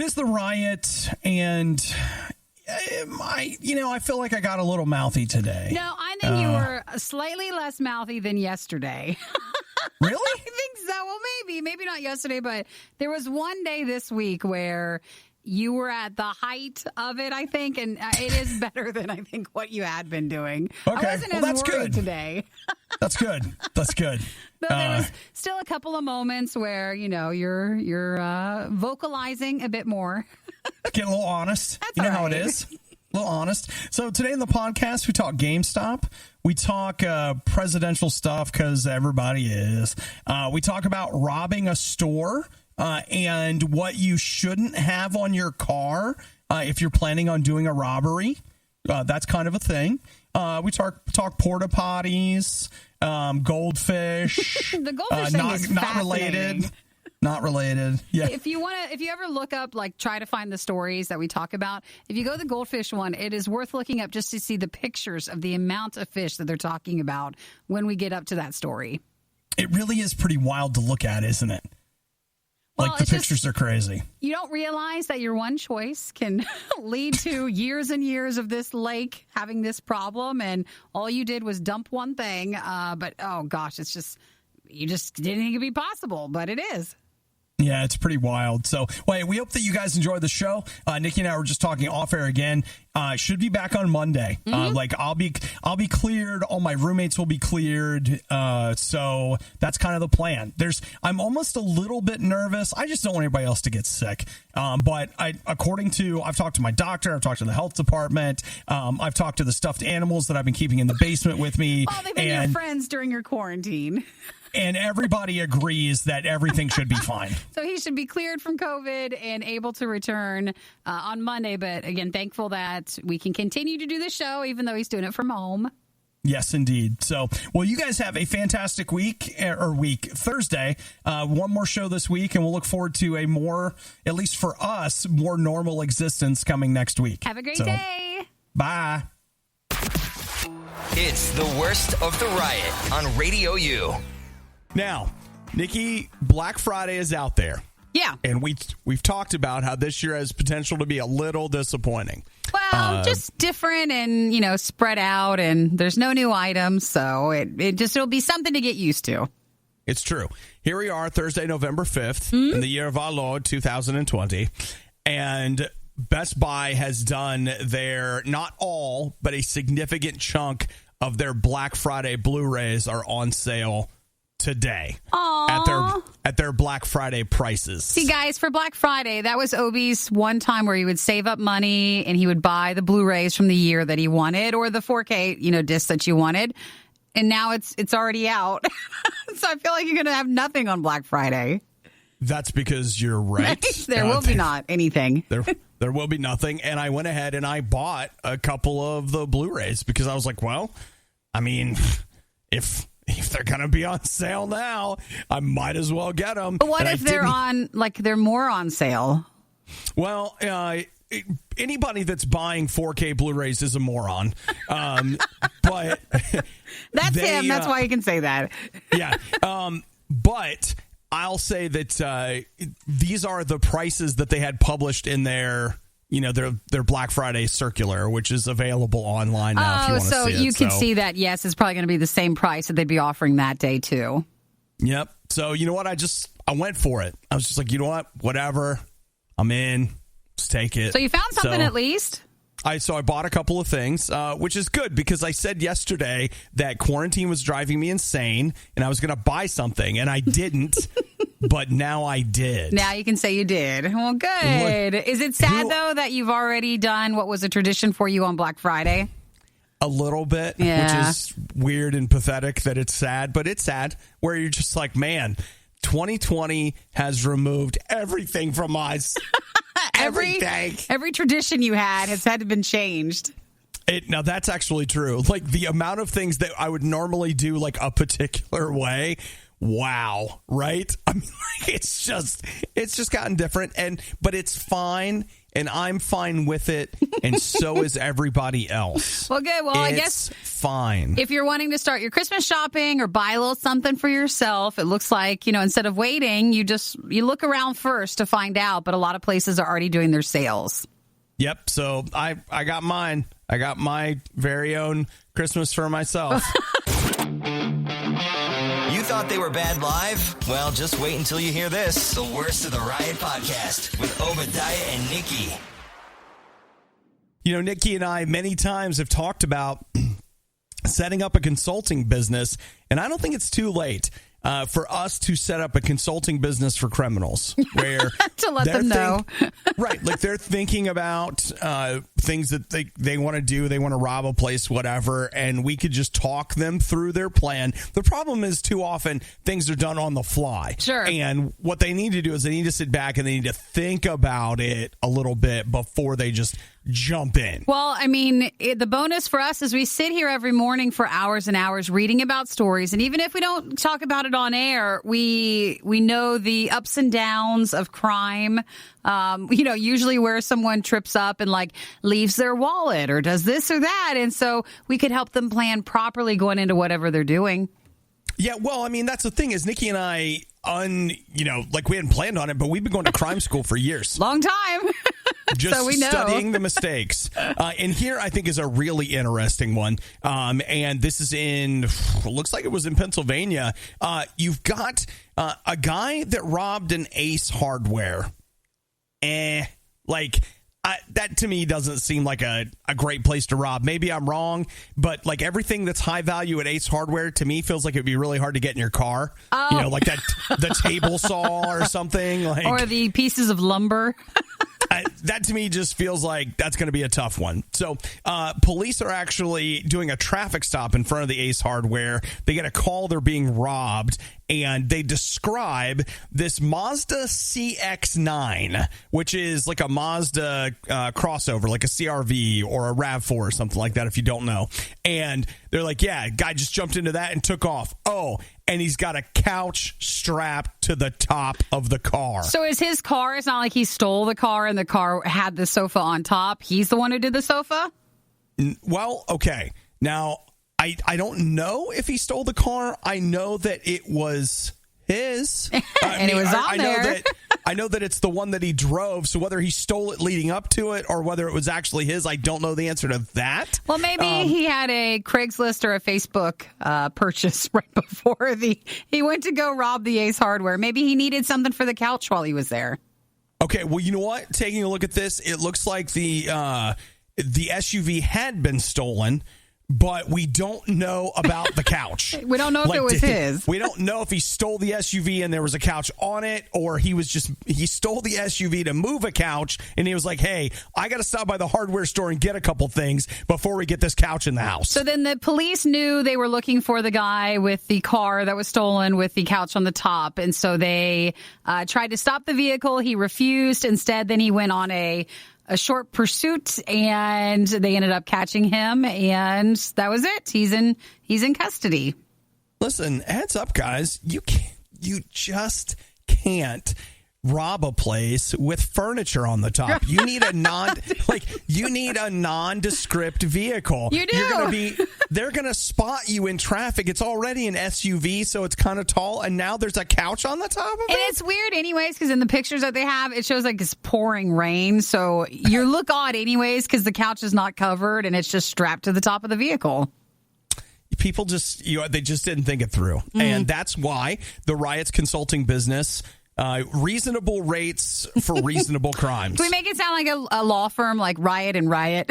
It is the riot, and I feel like I got a little mouthy today. No, I think you were slightly less mouthy than yesterday. Really? I think so. Well, maybe not yesterday, but there was one day this week where you were at the height of it, I think, and it is better than I think what you had been doing. Okay, I wasn't as worried today. That's good. That's good. Though there was still a couple of moments where you're vocalizing a bit more. Get a little honest. That's you know all how right. it is. A little honest. So today in the podcast, we talk GameStop. We talk presidential stuff because everybody is. We talk about robbing a store and what you shouldn't have on your car if you're planning on doing a robbery. That's kind of a thing. We talk port-a-potties, Goldfish. The Goldfish thing is not related. Not related. Yeah. If you ever look up, try to find the stories that we talk about, if you go to the Goldfish one, it is worth looking up just to see the pictures of the amount of fish that they're talking about when we get up to that story. It really is pretty wild to look at, isn't it? Well, the pictures are crazy. You don't realize that your one choice can lead to years and years of this lake having this problem, and all you did was dump one thing. But, oh, gosh, you just didn't think it'd be possible, but it is. Yeah, it's pretty wild. So, we hope that you guys enjoy the show. Nikki and I were just talking off air again. Should be back on Monday. Mm-hmm. I'll be cleared. All my roommates will be cleared. So that's kind of the plan. I'm almost a little bit nervous. I just don't want anybody else to get sick. But I've talked to my doctor. I've talked to the health department. I've talked to the stuffed animals that I've been keeping in the basement with me. Well, they've been your friends during your quarantine. And everybody agrees that everything should be fine. So he should be cleared from COVID and able to return on Monday. But again, thankful that we can continue to do the show, even though he's doing it from home. Yes, indeed. So, you guys have a fantastic Thursday. One more show this week, and we'll look forward to a more, at least for us, more normal existence coming next week. Have a great day. Bye. It's the worst of the riot on RadioU. Now, Nikki, Black Friday is out there. Yeah. And we've talked about how this year has potential to be a little disappointing. Well, just different and, spread out, and there's no new items, so it'll be something to get used to. It's true. Here we are, Thursday, November 5th, in the year of our Lord, 2020, and Best Buy has done not all, but a significant chunk of their Black Friday Blu-rays are on sale today. Aww. At their Black Friday prices. See, guys, for Black Friday, that was Obi's one time where he would save up money and he would buy the Blu-rays from the year that he wanted, or the 4K, disc that you wanted. And now it's already out. So I feel like you're going to have nothing on Black Friday. That's because you're right. There will be not anything. There will be nothing. And I went ahead and I bought a couple of the Blu-rays because I was like, well, I mean, if they're going to be on sale now, I might as well get them. But what if they're more on sale? Well, anybody that's buying 4K Blu-rays is a moron. But that's him. That's why you can say that. Yeah. But I'll say that these are the prices that they had published in their Black Friday circular, which is available online now if you want to see it. So you can see that, yes, it's probably going to be the same price that they'd be offering that day, too. Yep. So you know what? I went for it. I was just like, you know what? Whatever. I'm in. Just take it. So you found something at least? I bought a couple of things, which is good because I said yesterday that quarantine was driving me insane and I was going to buy something, and I didn't. But now I did. Now you can say you did. Well, good. Is it sad, though, that you've already done what was a tradition for you on Black Friday? A little bit, which is weird and pathetic that it's sad. But it's sad where you're just like, man, 2020 has removed everything from us. Everything. Every tradition you has had to been changed. Now, that's actually true. Like, the amount of things that I would normally do, like, a particular way wow, right? I mean, like, it's just gotten different, but it's fine, and I'm fine with it, and so is everybody else. Well, good. Well, I guess fine. If you're wanting to start your Christmas shopping or buy a little something for yourself, it looks like, instead of waiting, you look around first to find out, but a lot of places are already doing their sales. Yep. So I got mine. I got my very own Christmas for myself. You thought they were bad live? Well, just wait until you hear this. The Worst of the Riot podcast with Obadiah and Nikki. Nikki and I many times have talked about setting up a consulting business, and I don't think it's too late for us to set up a consulting business for criminals where to let them know. Right. Like they're thinking about things that they want to do. They want to rob a place, whatever. And we could just talk them through their plan. The problem is too often things are done on the fly. Sure. And what they need to do is they need to sit back and they need to think about it a little bit before they just jump in. Well, I mean, the bonus for us is we sit here every morning for hours and hours reading about stories. And even if we don't talk about it on air, we know the ups and downs of crime. Usually where someone trips up and like leaves their wallet or does this or that. And so we could help them plan properly going into whatever they're doing. Yeah, well, I mean, that's the thing is Nikki and I, like we hadn't planned on it, but we've been going to crime school for years. Long time. Just so we know. Studying the mistakes. And here I think is a really interesting one. And this is looks like it was in Pennsylvania. You've got a guy that robbed an Ace Hardware. That to me doesn't seem like a great place to rob. Maybe I'm wrong, but like everything that's high value at Ace Hardware to me feels like it'd be really hard to get in your car. Oh. Like the table saw or something, or the pieces of lumber. That to me just feels like that's going to be a tough one. So police are actually doing a traffic stop in front of the Ace Hardware. They get a call they're being robbed, and they describe this Mazda CX-9, which is like a Mazda crossover, like a CRV or a RAV4 or something like that, if you don't know. And they're like, yeah, guy just jumped into that and took off. Oh, and he's got a couch strapped to the top of the car. So is his car, it's not like he stole the car and the car had the sofa on top. He's the one who did the sofa? Well, okay. Now, I don't know if he stole the car. I know that it was his. And it was on there. I know that it's the one that he drove. So whether he stole it leading up to it or whether it was actually his, I don't know the answer to that. Well, maybe he had a Craigslist or a Facebook purchase right before he went to go rob the Ace Hardware. Maybe he needed something for the couch while he was there. Okay, well, you know what? Taking a look at this, it looks like the SUV had been stolen. But we don't know about the couch. We don't know if it was his. We don't know if he stole the SUV and there was a couch on it, or he stole the SUV to move a couch, and he was like, hey, I got to stop by the hardware store and get a couple things before we get this couch in the house. So then the police knew they were looking for the guy with the car that was stolen with the couch on the top, and so they tried to stop the vehicle. He refused. Instead, then he went on a short pursuit, and they ended up catching him, and that was it. He's in custody. Listen, heads up, guys. You just can't rob a place with furniture on the top. You need a nondescript vehicle. You do. They're gonna spot you in traffic. It's already an SUV, so it's kind of tall, and now there's a couch on the top of it. And it's weird anyways, because in the pictures that they have, it shows like it's pouring rain, so you look odd anyways because the couch is not covered and it's just strapped to the top of the vehicle. People just they just didn't think it through, and that's why the RIOT's consulting business. Reasonable rates for reasonable crimes. Can we make it sound like a law firm like Riot and Riot?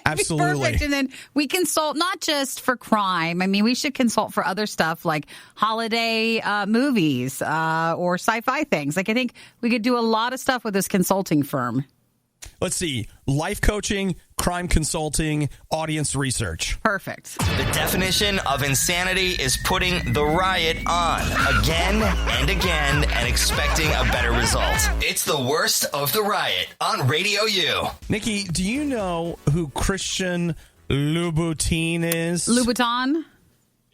Absolutely. Perfect. And then we consult not just for crime. I mean, we should consult for other stuff like holiday movies or sci-fi things. Like I think we could do a lot of stuff with this consulting firm. Let's see. Life coaching, crime consulting, audience research. Perfect. The definition of insanity is putting the riot on again and again and expecting a better result. It's the Worst of the Riot on RadioU. Nikki, do you know who Christian Louboutin is? Louboutin?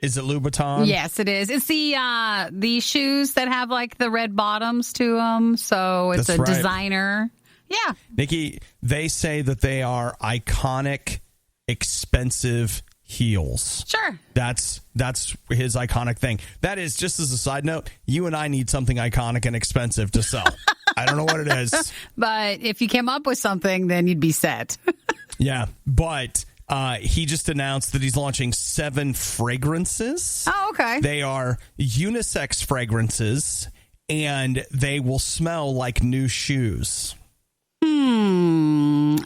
Is it Louboutin? Yes, it is. It's the shoes that have like the red bottoms to them. So it's That's a right. designer. Yeah. Nikki, they say that they are iconic, expensive heels. Sure. That's his iconic thing. That is, just as a side note, you and I need something iconic and expensive to sell. I don't know what it is. But if you came up with something, then you'd be set. Yeah, but he just announced that he's launching 7 fragrances. Oh, okay. They are unisex fragrances, and they will smell like new shoes.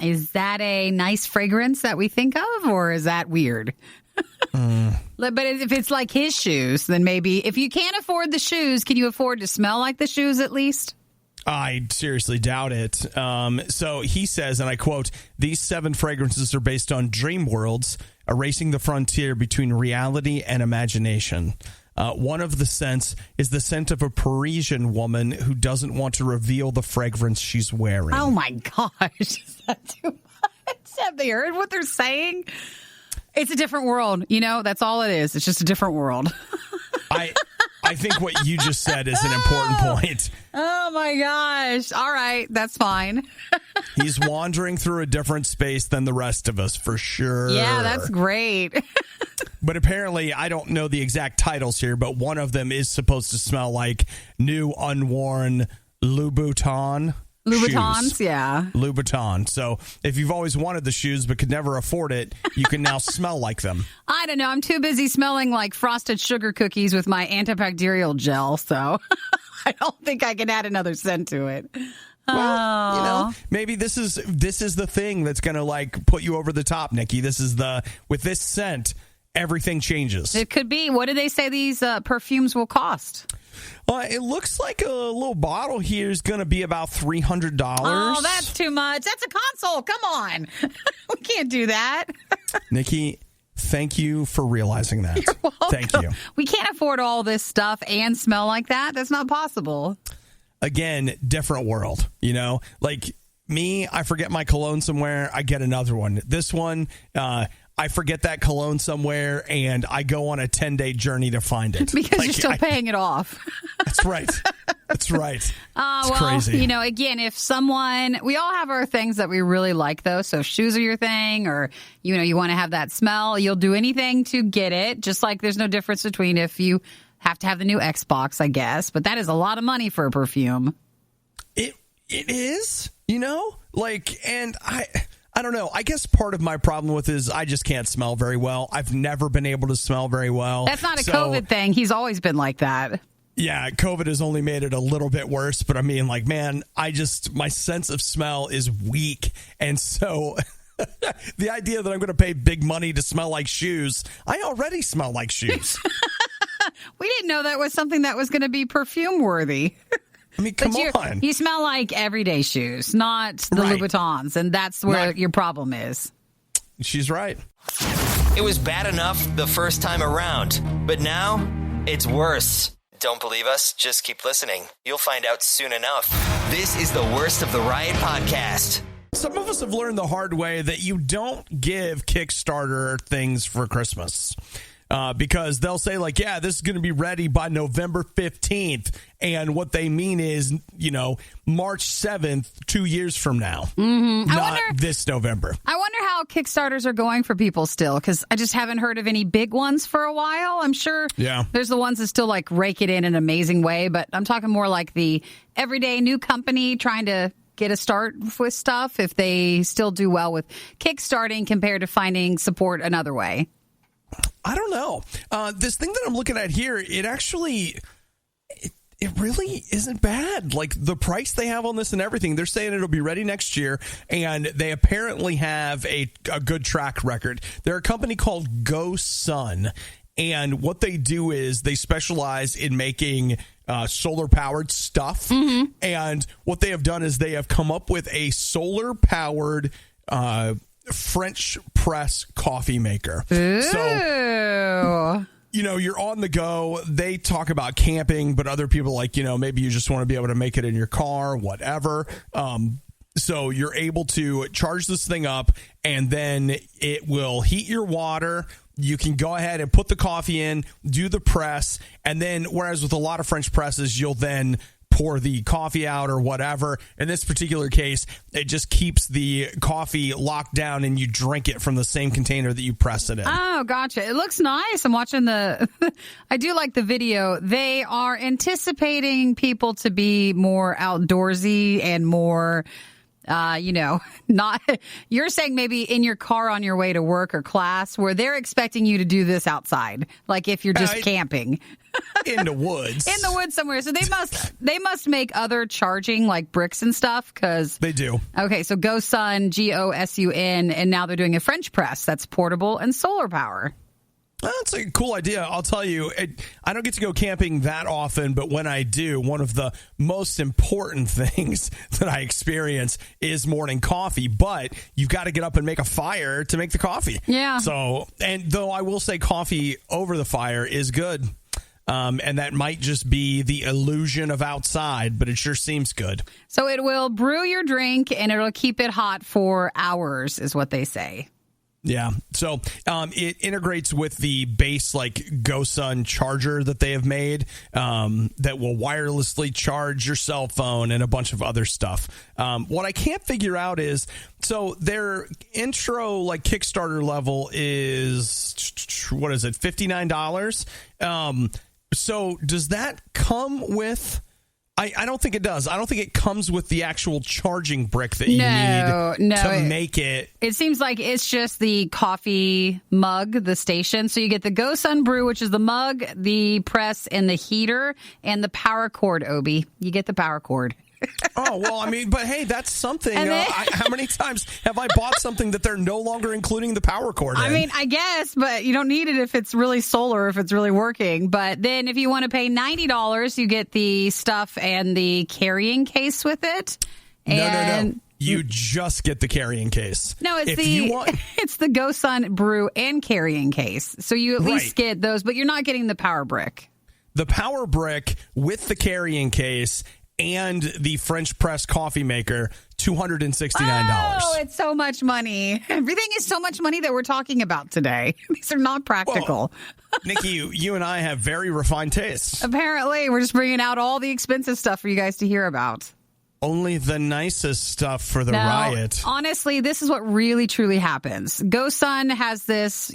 Is that a nice fragrance that we think of, or is that weird? But if it's like his shoes, then maybe if you can't afford the shoes, can you afford to smell like the shoes at least? I seriously doubt it. So he says, and I quote, "These 7 fragrances are based on dream worlds, erasing the frontier between reality and imagination. One of the scents is the scent of a Parisian woman who doesn't want to reveal the fragrance she's wearing." Oh my gosh, is that too much? Have they heard what they're saying? It's a different world. That's all it is. It's just a different world. I think what you just said is an important point. Oh my gosh. All right. That's fine. He's wandering through a different space than the rest of us, for sure. Yeah, that's great. But apparently, I don't know the exact titles here, but one of them is supposed to smell like new unworn Louboutin. Louboutins, shoes. yeah. Louboutin. So if you've always wanted the shoes but could never afford it, you can now smell like them. I don't know. I'm too busy smelling like frosted sugar cookies with my antibacterial gel, so I don't think I can add another scent to it. Well, maybe this is the thing that's going to like put you over the top, Nikki. With this scent, everything changes. It could be. What do they say these perfumes will cost? It looks like a little bottle here is going to be about $300. Oh, that's too much. That's a console. Come on. We can't do that. Nikki, thank you for realizing that. You're welcome. Thank you. We can't afford all this stuff and smell like that. That's not possible. Again, different world, Like me, I forget my cologne somewhere, I get another one. This one, I forget that cologne somewhere, and I go on a 10-day journey to find it. Because you're still paying it off. That's right. That's right. It's well, crazy. Again, we all have our things that we really like, though. So if shoes are your thing, or, you want to have that smell, you'll do anything to get it. Just like there's no difference between if you have to have the new Xbox, I guess. But that is a lot of money for a perfume. It is, and I don't know. I guess part of my problem with it is I just can't smell very well. I've never been able to smell very well. That's not a COVID thing. He's always been like that. Yeah, COVID has only made it a little bit worse. But I mean, my sense of smell is weak. And so the idea that I'm going to pay big money to smell like shoes, I already smell like shoes. We didn't know that was something that was going to be perfume worthy. I mean, come on. You smell like everyday shoes, not the Right. Louboutins, and that's where your problem is. She's right. It was bad enough the first time around, but now it's worse. Don't believe us? Just keep listening. You'll find out soon enough. This is the Worst of the Riot podcast. Some of us have learned the hard way that you don't give Kickstarter things for Christmas. Because they'll say this is going to be ready by November 15th. And what they mean is, March 7th, 2 years from now. Mm-hmm. Not this November. I wonder how Kickstarters are going for people still, because I just haven't heard of any big ones for a while. I'm sure there's the ones that still rake it in an amazing way. But I'm talking more like the everyday new company trying to get a start with stuff, if they still do well with kickstarting compared to finding support another way. I don't know. This thing that I'm looking at here, it actually, it really isn't bad. Like the price they have on this and everything, they're saying it'll be ready next year, and they apparently have a good track record. They're a company called Go Sun, and what they do is they specialize in making solar-powered stuff, and what they have done is they have come up with a solar-powered French press coffee maker. Ooh. So, you're on the go. They talk about camping, but other people maybe you just want to be able to make it in your car, whatever. So you're able to charge this thing up, and then it will heat your water, you can go ahead and put the coffee in, do the press, and then whereas with a lot of French presses, you'll then pour the coffee out or whatever. In this particular case, it just keeps the coffee locked down and you drink it from the same container that you press it in. Oh, gotcha. It looks nice. I'm watching I do like the video. They are anticipating people to be more outdoorsy and more, not, you're saying maybe in your car on your way to work or class where they're expecting you to do this outside. Like if you're just camping. In the woods. In the woods somewhere. So they must make other charging like bricks and stuff because they do. Okay, so GoSun, GOSUN, and now they're doing a French press that's portable and solar power. That's a cool idea. I'll tell you, I don't get to go camping that often, but when I do, one of the most important things that I experience is morning coffee. But you've got to get up and make a fire to make the coffee. Yeah. So, and though I will say coffee over the fire is good. And that might just be the illusion of outside, but it sure seems good. So it will brew your drink and it'll keep it hot for hours, is what they say. Yeah. So it integrates with the base like GoSun charger that they have made that will wirelessly charge your cell phone and a bunch of other stuff. What I can't figure out is, so their intro like Kickstarter level is, what is it, $59? So does that come with... I don't think it does. I don't think it comes with the actual charging brick that you need to make it. It seems like it's just the coffee mug, the station. So you get the GoSun Brew, which is the mug, the press, and the heater, and the power cord, Obi. You get the power cord. Oh, well, I mean, but hey, that's something. How many times have I bought something that they're no longer including the power cord in? I mean, I guess, but you don't need it if it's really solar, if it's really working. But then if you want to pay $90, you get the stuff and the carrying case with it. No. You just get the carrying case. No, it's it's the GoSun Brew and carrying case. So you at least get those, but you're not getting the power brick. The power brick with the carrying case and the French press coffee maker, $269. Oh, it's so much money. Everything is so much money that we're talking about today. These are not practical. Well, Nikki, you and I have very refined tastes. Apparently, we're just bringing out all the expensive stuff for you guys to hear about. Only the nicest stuff for the riot. Honestly, this is what really, truly happens. GoSun has this,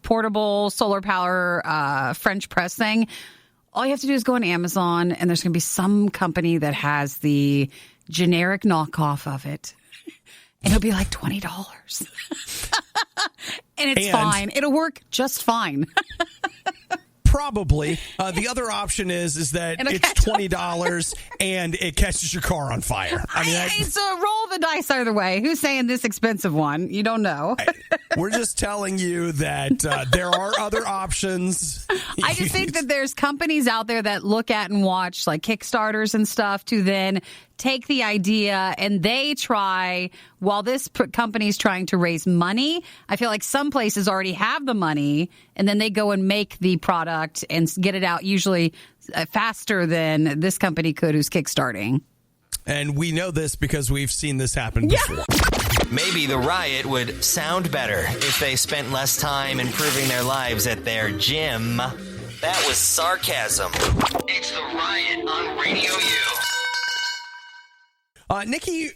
portable solar power French press thing. All you have to do is go on Amazon, and there's going to be some company that has the generic knockoff of it. And it'll be like $20. And it's fine. It'll work just fine. Probably. The other option is that it's $20 and it catches your car on fire. I mean, it's a roll the dice either way. Who's saying this expensive one? You don't know. We're just telling you that there are other options. I just think that there's companies out there that look at and watch like Kickstarters and stuff to then take the idea and they try, while this company's trying to raise money, I feel like some places already have the money and then they go and make the product and get it out usually faster than this company could who's kickstarting. And we know this because we've seen this happen before. Maybe the riot would sound better if they spent less time improving their lives at their gym. That was sarcasm. It's the riot on RadioU. Nikki,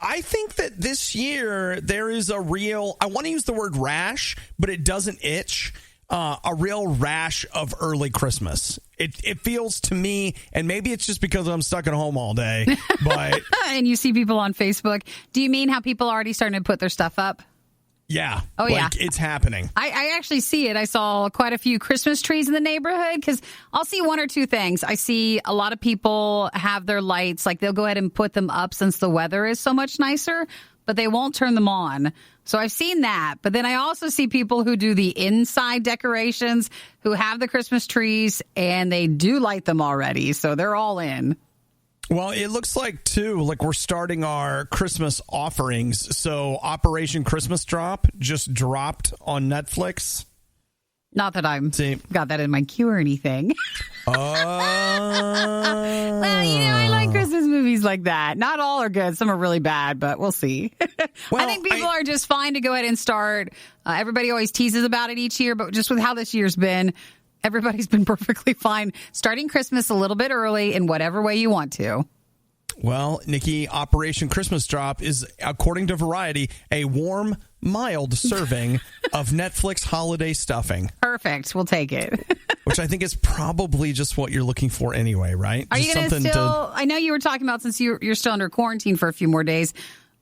I think that this year there is a real, I want to use the word rash, but it doesn't itch, a real rash of early Christmas. It feels to me, and maybe it's just because I'm stuck at home all day, but... And you see people on Facebook. Do you mean how people are already starting to put their stuff up? Yeah. Oh, yeah. It's happening. I actually see it. I saw quite a few Christmas trees in the neighborhood because I'll see one or two things. I see a lot of people have their lights, like they'll go ahead and put them up since the weather is so much nicer, but they won't turn them on. So I've seen that. But then I also see people who do the inside decorations, who have the Christmas trees, and they do light them already. So they're all in. Well, it looks like, too, like we're starting our Christmas offerings. So Operation Christmas Drop just dropped on Netflix. Not that I'm got that in my queue or anything. Well, I like Christmas movies like that. Not all are good. Some are really bad, but we'll see. Well, I think people are just fine to go ahead and start. Everybody always teases about it each year, but just with how this year's been, everybody's been perfectly fine starting Christmas a little bit early in whatever way you want to. Well, Nikki, Operation Christmas Drop is, according to Variety, a warm, mild serving of Netflix holiday stuffing. Perfect. We'll take it. Which I think is probably just what you're looking for anyway, right? Are you going to still... I know you were talking about since you're still under quarantine for a few more days.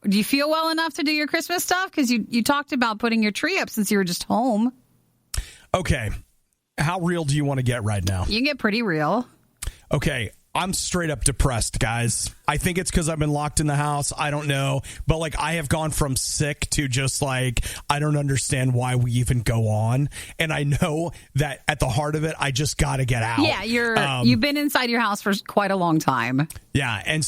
Do you feel well enough to do your Christmas stuff? Because you talked about putting your tree up since you were just home. Okay. How real do you want to get right now? You can get pretty real. Okay. I'm straight up depressed, guys. I think it's because I've been locked in the house. I don't know. But, like, I have gone from sick to just, like, I don't understand why we even go on. And I know that at the heart of it, I just got to get out. Yeah, you've been inside your house for quite a long time. Yeah, and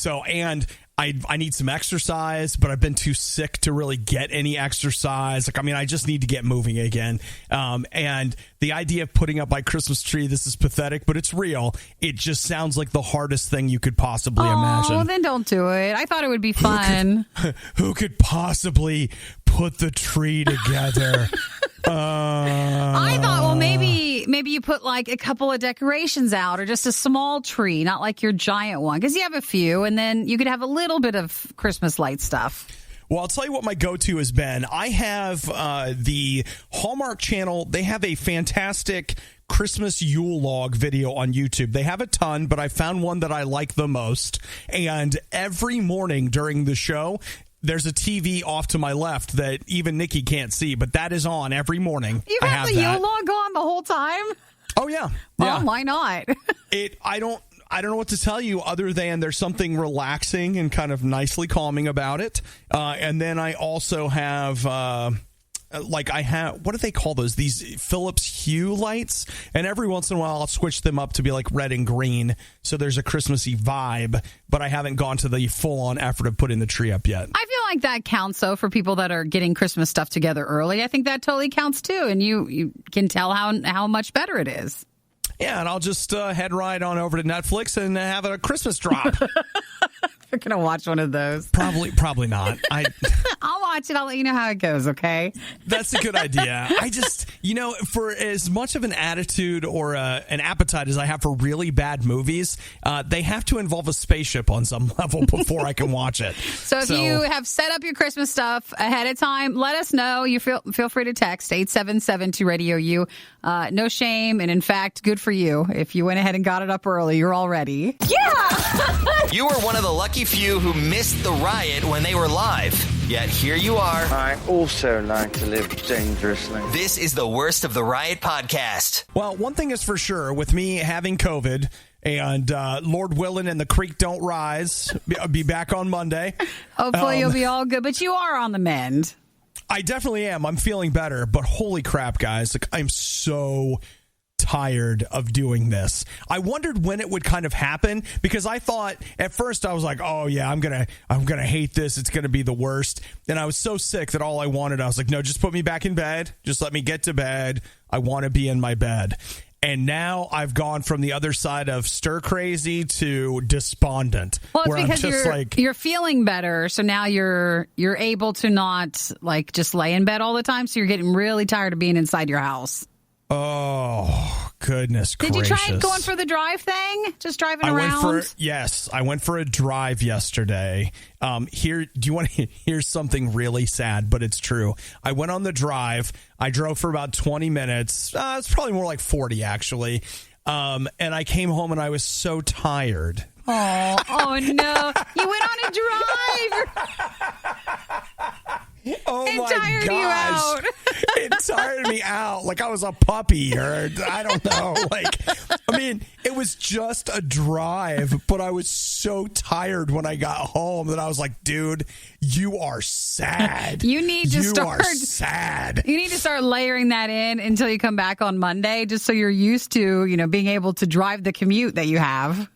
I need some exercise, but I've been too sick to really get any exercise. Like, I mean, I just need to get moving again. And the idea of putting up my Christmas tree, this is pathetic, but it's real. It just sounds like the hardest thing you could possibly imagine. Oh, then don't do it. I thought it would be fun. Who could possibly put the tree together? I thought, well, maybe you put like a couple of decorations out or just a small tree, not like your giant one, because you have a few, and then you could have a little bit of Christmas light stuff. Well, I'll tell you what my go-to has been. I have the Hallmark Channel. They have a fantastic Christmas Yule log video on YouTube. They have a ton, but I found one that I like the most. And every morning during the show, there's a TV off to my left that even Nikki can't see, but that is on every morning. You've had the Yule log on the whole time? Oh, yeah. Well, why not? I don't know what to tell you other than there's something relaxing and kind of nicely calming about it. And then I also have... what do they call those? These Philips Hue lights. And every once in a while, I'll switch them up to be like red and green. So there's a Christmassy vibe, but I haven't gone to the full-on effort of putting the tree up yet. I feel like that counts, though, for people that are getting Christmas stuff together early. I think that totally counts, too. And you can tell how much better it is. Yeah, and I'll just head right on over to Netflix and have a Christmas drop. You're going to watch one of those. Probably not. I'll watch it. I'll let you know how it goes, okay? That's a good idea. I just, for as much of an attitude or an appetite as I have for really bad movies, they have to involve a spaceship on some level before I can watch it. So if you have set up your Christmas stuff ahead of time, let us know. You feel free to text 877-RADIO-U. No shame, and in fact, good for you. If you went ahead and got it up early, you're all ready. Yeah! You were one of the lucky few who missed the riot when they were live. Yet here you are. I also like to live dangerously. This is the Worst of the Riot podcast. Well, one thing is for sure, with me having COVID and Lord willing and the creek don't rise, I'll be back on Monday. Hopefully you'll be all good, but you are on the mend. I definitely am. I'm feeling better, but holy crap, guys. Like, I'm so tired of doing this. I wondered when it would kind of happen, because I thought at first I was like, oh yeah, I'm gonna hate this. It's gonna be the worst. And I was so sick that all I wanted, I was like, no, just put me back in bed. Just let me get to bed. I want to be in my bed. And now I've gone from the other side of stir crazy to despondent. Well, it's because you're feeling better, so now you're able to not like just lay in bed all the time. So you're getting really tired of being inside your house. Oh, goodness gracious. Did you try going for the drive thing? Just driving around? Yes, I went for a drive yesterday. Do you want to hear something really sad, but it's true. I went on the drive. I drove for about 20 minutes. It's probably more like 40, actually. And I came home and I was so tired. Oh no. You went on a drive. Oh it my tired gosh. you out. It tired me out like I was a puppy, or I don't know. It was just a drive, but I was so tired when I got home that I was like, dude, you are sad. You need to start sad. You need to start layering that in until you come back on Monday, just so you're used to, being able to drive the commute that you have.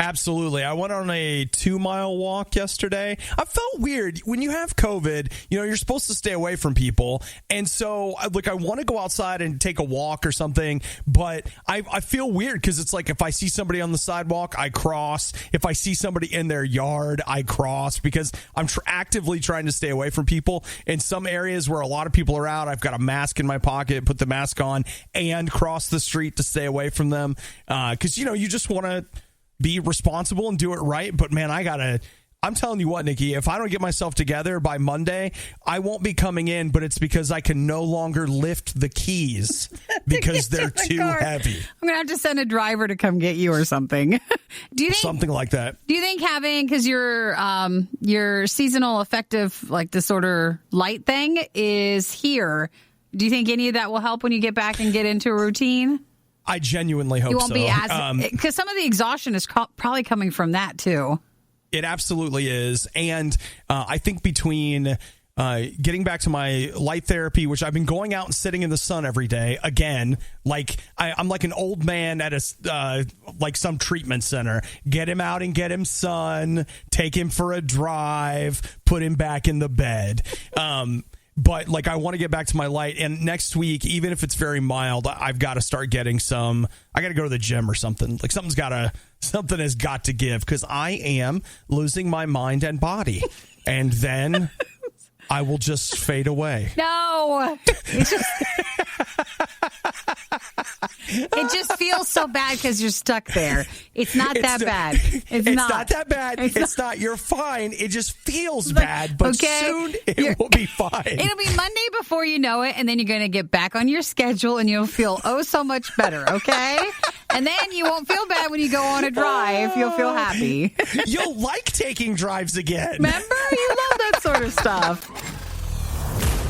Absolutely. I went on a 2-mile walk yesterday. I felt weird. When you have COVID, you're supposed to stay away from people. And so, I want to go outside and take a walk or something, but I feel weird because it's like if I see somebody on the sidewalk, I cross. If I see somebody in their yard, I cross because I'm actively trying to stay away from people. In some areas where a lot of people are out, I've got a mask in my pocket, put the mask on, and cross the street to stay away from them. Because, you just want to be responsible and do it right. But man, I'm telling you what, Nikki, if I don't get myself together by Monday, I won't be coming in, but it's because I can no longer lift the keys because they're too heavy. I'm going to have to send a driver to come get you or something. Do you think something like that? Do you think because your seasonal affective disorder light thing is here, do you think any of that will help when you get back and get into a routine? I genuinely hope so. You won't be as because some of the exhaustion is probably coming from that too. It absolutely is. And I think between getting back to my light therapy, which I've been going out and sitting in the sun every day, again, I'm like an old man at some treatment center. Get him out and get him sun, take him for a drive, put him back in the bed. But I want to get back to my light. And next week, even if it's very mild, I've got to start getting I got to go to the gym or something. Something has got to give because I am losing my mind and body. And then I will just fade away. No. It just feels so bad because you're stuck there. It's not that bad. It's not that bad. It's not. You're fine. It just feels bad, but soon it will be fine. It'll be Monday before you know it, and then you're going to get back on your schedule, and you'll feel so much better, okay? And then you won't feel bad when you go on a drive. You'll feel happy. You'll like taking drives again. Remember? You love that sort of stuff.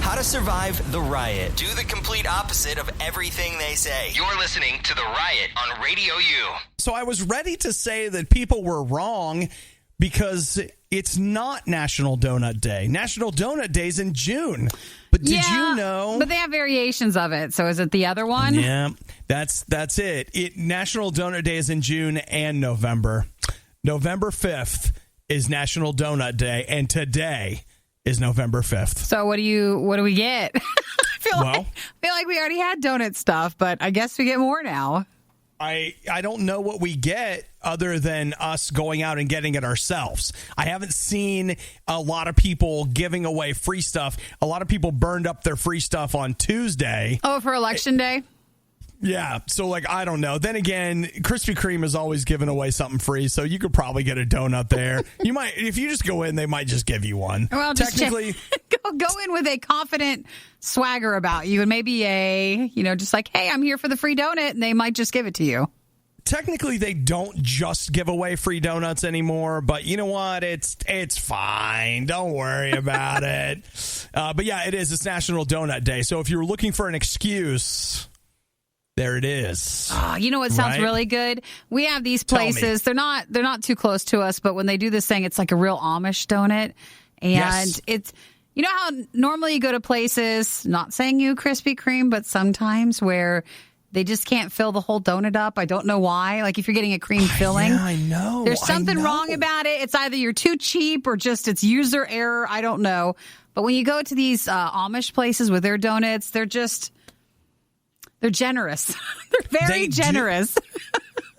How to survive the riot. Do the complete opposite of everything they say. You're listening to The Riot on RadioU. So I was ready to say that people were wrong because it's not National Donut Day. National Donut Day is in June. But did you know? But they have variations of it. So is it the other one? Yeah, that's it. National Donut Day is in June and November. November 5th is National Donut Day, and today is November 5th. So what do we get? I feel like we already had donut stuff, but I guess we get more now. I don't know what we get other than us going out and getting it ourselves. I haven't seen a lot of people giving away free stuff. A lot of people burned up their free stuff on Tuesday. Oh, for Election Day? Yeah, so I don't know. Then again, Krispy Kreme is always giving away something free, so you could probably get a donut there. You might, if you just go in, they might just give you one. Well, technically, go in with a confident swagger about you, and maybe just like, hey, I'm here for the free donut, and they might just give it to you. Technically, they don't just give away free donuts anymore, but you know what? It's fine. Don't worry about it. But yeah, it is. It's National Donut Day, so if you're looking for an excuse, there it is. Oh, you know what sounds really good? We have these places. They're not too close to us, but when they do this thing, it's like a real Amish donut. And it's, you know how normally you go to places, not saying you Krispy Kreme, but sometimes where they just can't fill the whole donut up. I don't know why. Like if you're getting a cream filling. Yeah, I know. There's something wrong about it. It's either you're too cheap or just it's user error. I don't know. But when you go to these Amish places with their donuts, they're generous. They're very generous.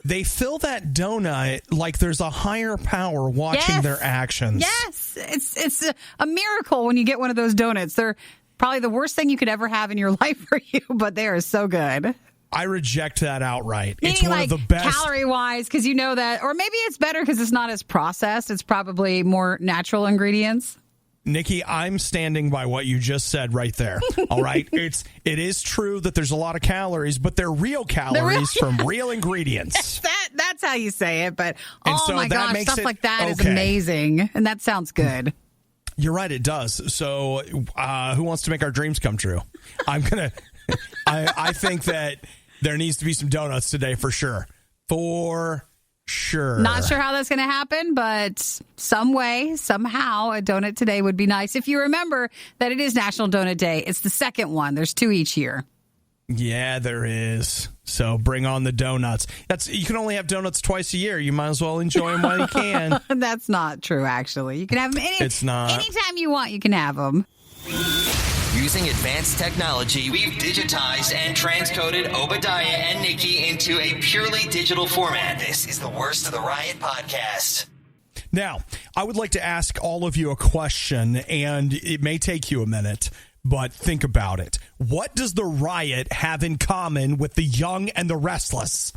They fill that donut like there's a higher power watching their actions. Yes. It's a miracle when you get one of those donuts. They're probably the worst thing you could ever have in your life for you, but they are so good. I reject that outright. Meaning it's one of the best. Calorie-wise, because you know that. Or maybe it's better because it's not as processed. It's probably more natural ingredients. Nikki, I'm standing by what you just said right there. All right. It is true that there's a lot of calories, but they're real calories from real ingredients. That's how you say it. But so my gosh, stuff like that is amazing. And that sounds good. You're right. It does. So who wants to make our dreams come true? I think that there needs to be some donuts today for sure. For sure. Not sure how that's going to happen, but some way, somehow, a donut today would be nice. If you remember that it is National Donut Day, it's the second one. There's 2 each year. Yeah, there is. So bring on the donuts. You can only have donuts twice a year. You might as well enjoy them while you can. That's not true, actually. You can have them It's not. Anytime you want, you can have them. Using advanced technology, we've digitized and transcoded Obadiah and Nikki into a purely digital format. This is the Worst of the Riot podcast. Now, I would like to ask all of you a question, and it may take you a minute, but think about it. What does the Riot have in common with the Young and the Restless?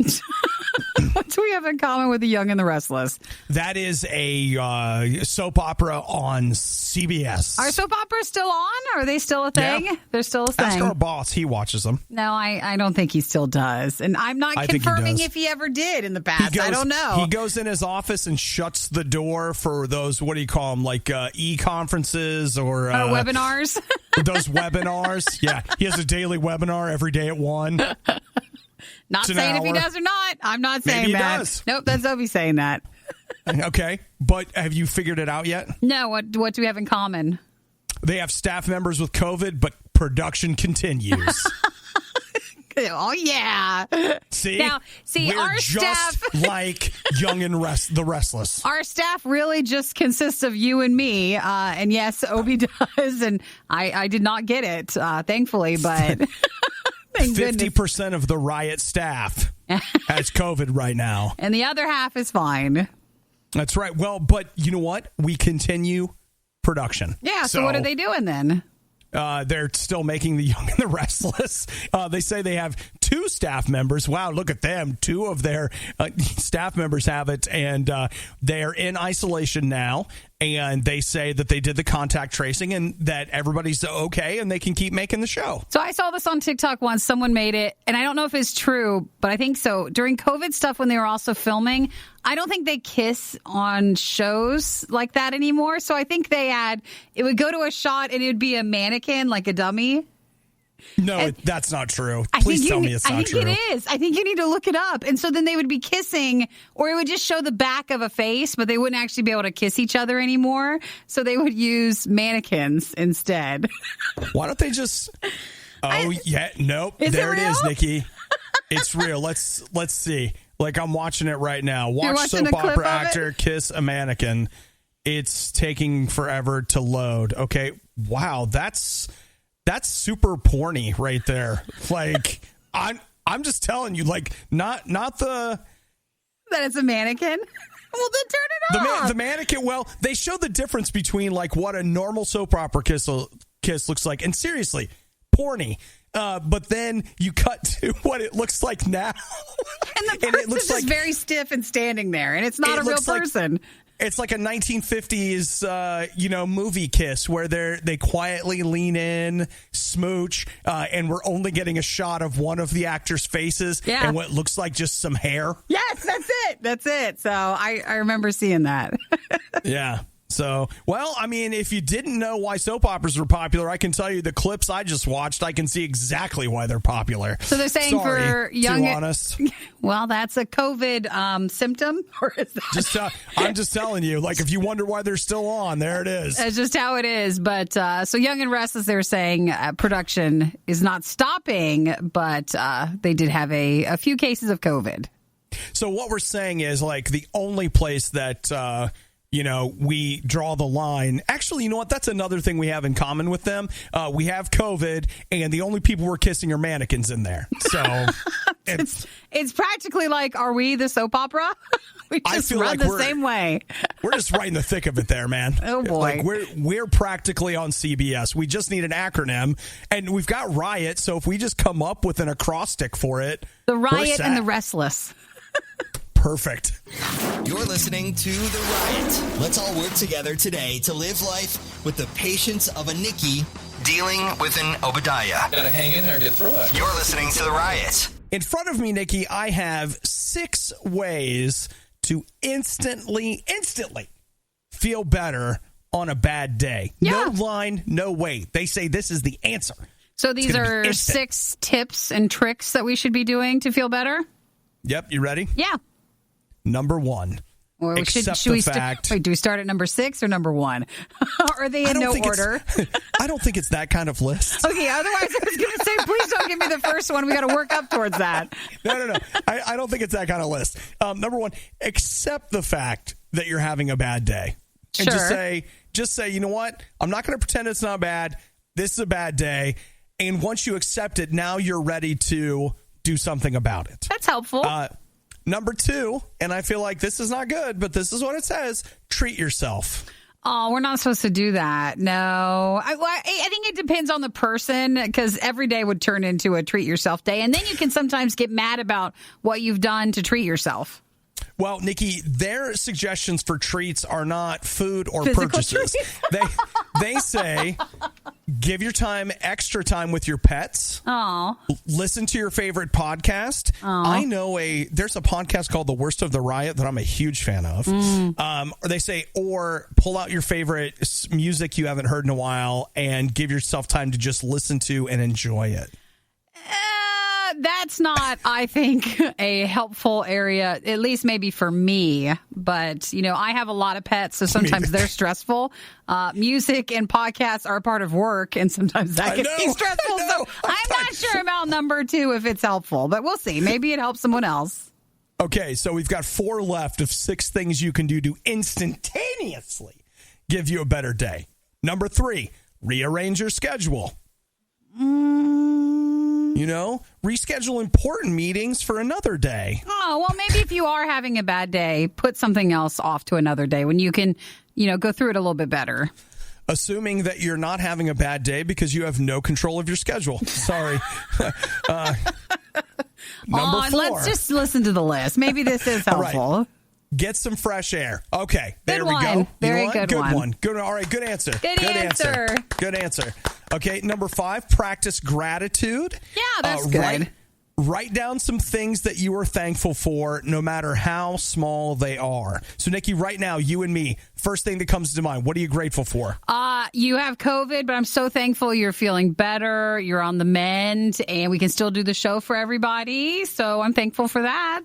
What do we have in common with the Young and the Restless? That is a soap opera on CBS. Are soap operas still on? Are they still a thing? Yeah. They're still a thing. Ask our boss. He watches them. No, I don't think he still does. And I'm not confirming if he ever did in the past. I don't know. He goes in his office and shuts the door for those, what do you call them, like e-conferences or... webinars? Those webinars. Yeah, he has a daily webinar every day at 1. Not saying if he does or not. I'm not saying Maybe he that. does. Nope, that's Obi saying that. Okay, but have you figured it out yet? No, what do we have in common? They have staff members with COVID, but production continues. Oh, yeah. See? Now, we're our just staff... like Young and the Restless. Our staff really just consists of you and me. And yes, Obi does. And I did not get it, thankfully, but... 50% of the Riot staff has COVID right now. And the other half is fine. That's right. Well, but you know what? We continue production. Yeah, so what are they doing then? They're still making the Young and the Restless. They say they have 2 staff members. Wow, look at them. 2 of their staff members have it, and they're in isolation now. And they say that they did the contact tracing and that everybody's okay and they can keep making the show. So I saw this on TikTok once. Someone made it, and I don't know if it's true, but I think so. During COVID stuff, when they were also filming, I don't think they kiss on shows like that anymore. So I think it would go to a shot and it would be a mannequin, like a dummy. No, that's not true. Please tell me it's not true. I think it is. I think you need to look it up. And so then they would be kissing, or it would just show the back of a face, but they wouldn't actually be able to kiss each other anymore. So they would use mannequins instead. Why don't they just... Nope. There it is, Nikki. It's real. Let's see. Like, I'm watching it right now. Watch soap opera actor kiss a mannequin. It's taking forever to load. Okay. Wow. That's super porny right there. Like, I'm just telling you, like, not the... That it's a mannequin? Well, then turn it off. The mannequin, well, they show the difference between, like, what a normal soap opera kiss looks like. And seriously, porny. But then you cut to what it looks like now. And the person's just very stiff and standing there, and it's not a real person. It's like a 1950s, movie kiss where they quietly lean in, smooch, and we're only getting a shot of one of the actors' faces and what looks like just some hair. Yes, that's it. So I remember seeing that. Yeah. So, well, I mean, if you didn't know why soap operas were popular, I can tell you the clips I just watched, I can see exactly why they're popular. So they're saying for young... Too honest. Well, that's a COVID symptom, or is that... I'm just telling you, like, if you wonder why they're still on, there it is. That's just how it is. But so Young and Restless, they're saying production is not stopping, but they did have a few cases of COVID. So what we're saying is, like, the only place that... we draw the line. Actually, you know what? That's another thing we have in common with them. We have COVID, and the only people we're kissing are mannequins in there. So it's practically like, are we the soap opera? We just run the same way. We're just right in the thick of it there, man. Oh, boy. Like we're practically on CBS. We just need an acronym, and we've got RIOT, so if we just come up with an acrostic for it. The Riot and the Restless. Perfect. You're listening to The Riot. Let's all work together today to live life with the patience of a Nikki dealing with an Obadiah. Gotta hang in there and get through it. You're listening to The Riot. In front of me, Nikki, I have 6 ways to instantly feel better on a bad day. Yeah. No line, no wait. They say this is the answer. So these are 6 tips and tricks that we should be doing to feel better? Yep. You ready? Yeah. Number 1. Or Except should the we fact. wait, do we start at number 6 or number 1? Are they in no order? I don't think it's that kind of list. Okay, otherwise I was going to say, please don't give me the first one. We got to work up towards that. No. I don't think it's that kind of list. Number 1, accept the fact that you're having a bad day. And Sure. just say, you know what? I'm not going to pretend it's not bad. This is a bad day. And once you accept it, now you're ready to do something about it. That's helpful. Number 2, and I feel like this is not good, but this is what it says, treat yourself. Oh, we're not supposed to do that. No. I think it depends on the person, because every day would turn into a treat yourself day. And then you can sometimes get mad about what you've done to treat yourself. Well, Nikki, their suggestions for treats are not food or Physical purchases. They say give your time extra time with your pets. Oh. Listen to your favorite podcast. I know there's a podcast called The Worst of the Riot that I'm a huge fan of. Or they say, or pull out your favorite music you haven't heard in a while and give yourself time to just listen to and enjoy it. That's not, I think, a helpful area, at least maybe for me. But, I have a lot of pets, so sometimes they're stressful. Music and podcasts are a part of work, and sometimes that can be stressful. So I'm not sure about number 2 if it's helpful, but we'll see. Maybe it helps someone else. Okay, so we've got 4 left of 6 things you can do to instantaneously give you a better day. Number 3, rearrange your schedule. Reschedule important meetings for another day. Oh, well, maybe if you are having a bad day, put something else off to another day when you can, go through it a little bit better. Assuming that you're not having a bad day because you have no control of your schedule. Sorry. Number 4. Let's just listen to the list. Maybe this is helpful. Right. Get some fresh air. Okay, there we one. go. Very good one. Good. All right, good answer. Good answer. Good answer. Okay, number 5, practice gratitude. Yeah, that's good. Write down some things that you are thankful for, no matter how small they are. So, Nikki, right now, you and me, first thing that comes to mind, what are you grateful for? You have COVID, but I'm so thankful you're feeling better, you're on the mend, and we can still do the show for everybody. So I'm thankful for that.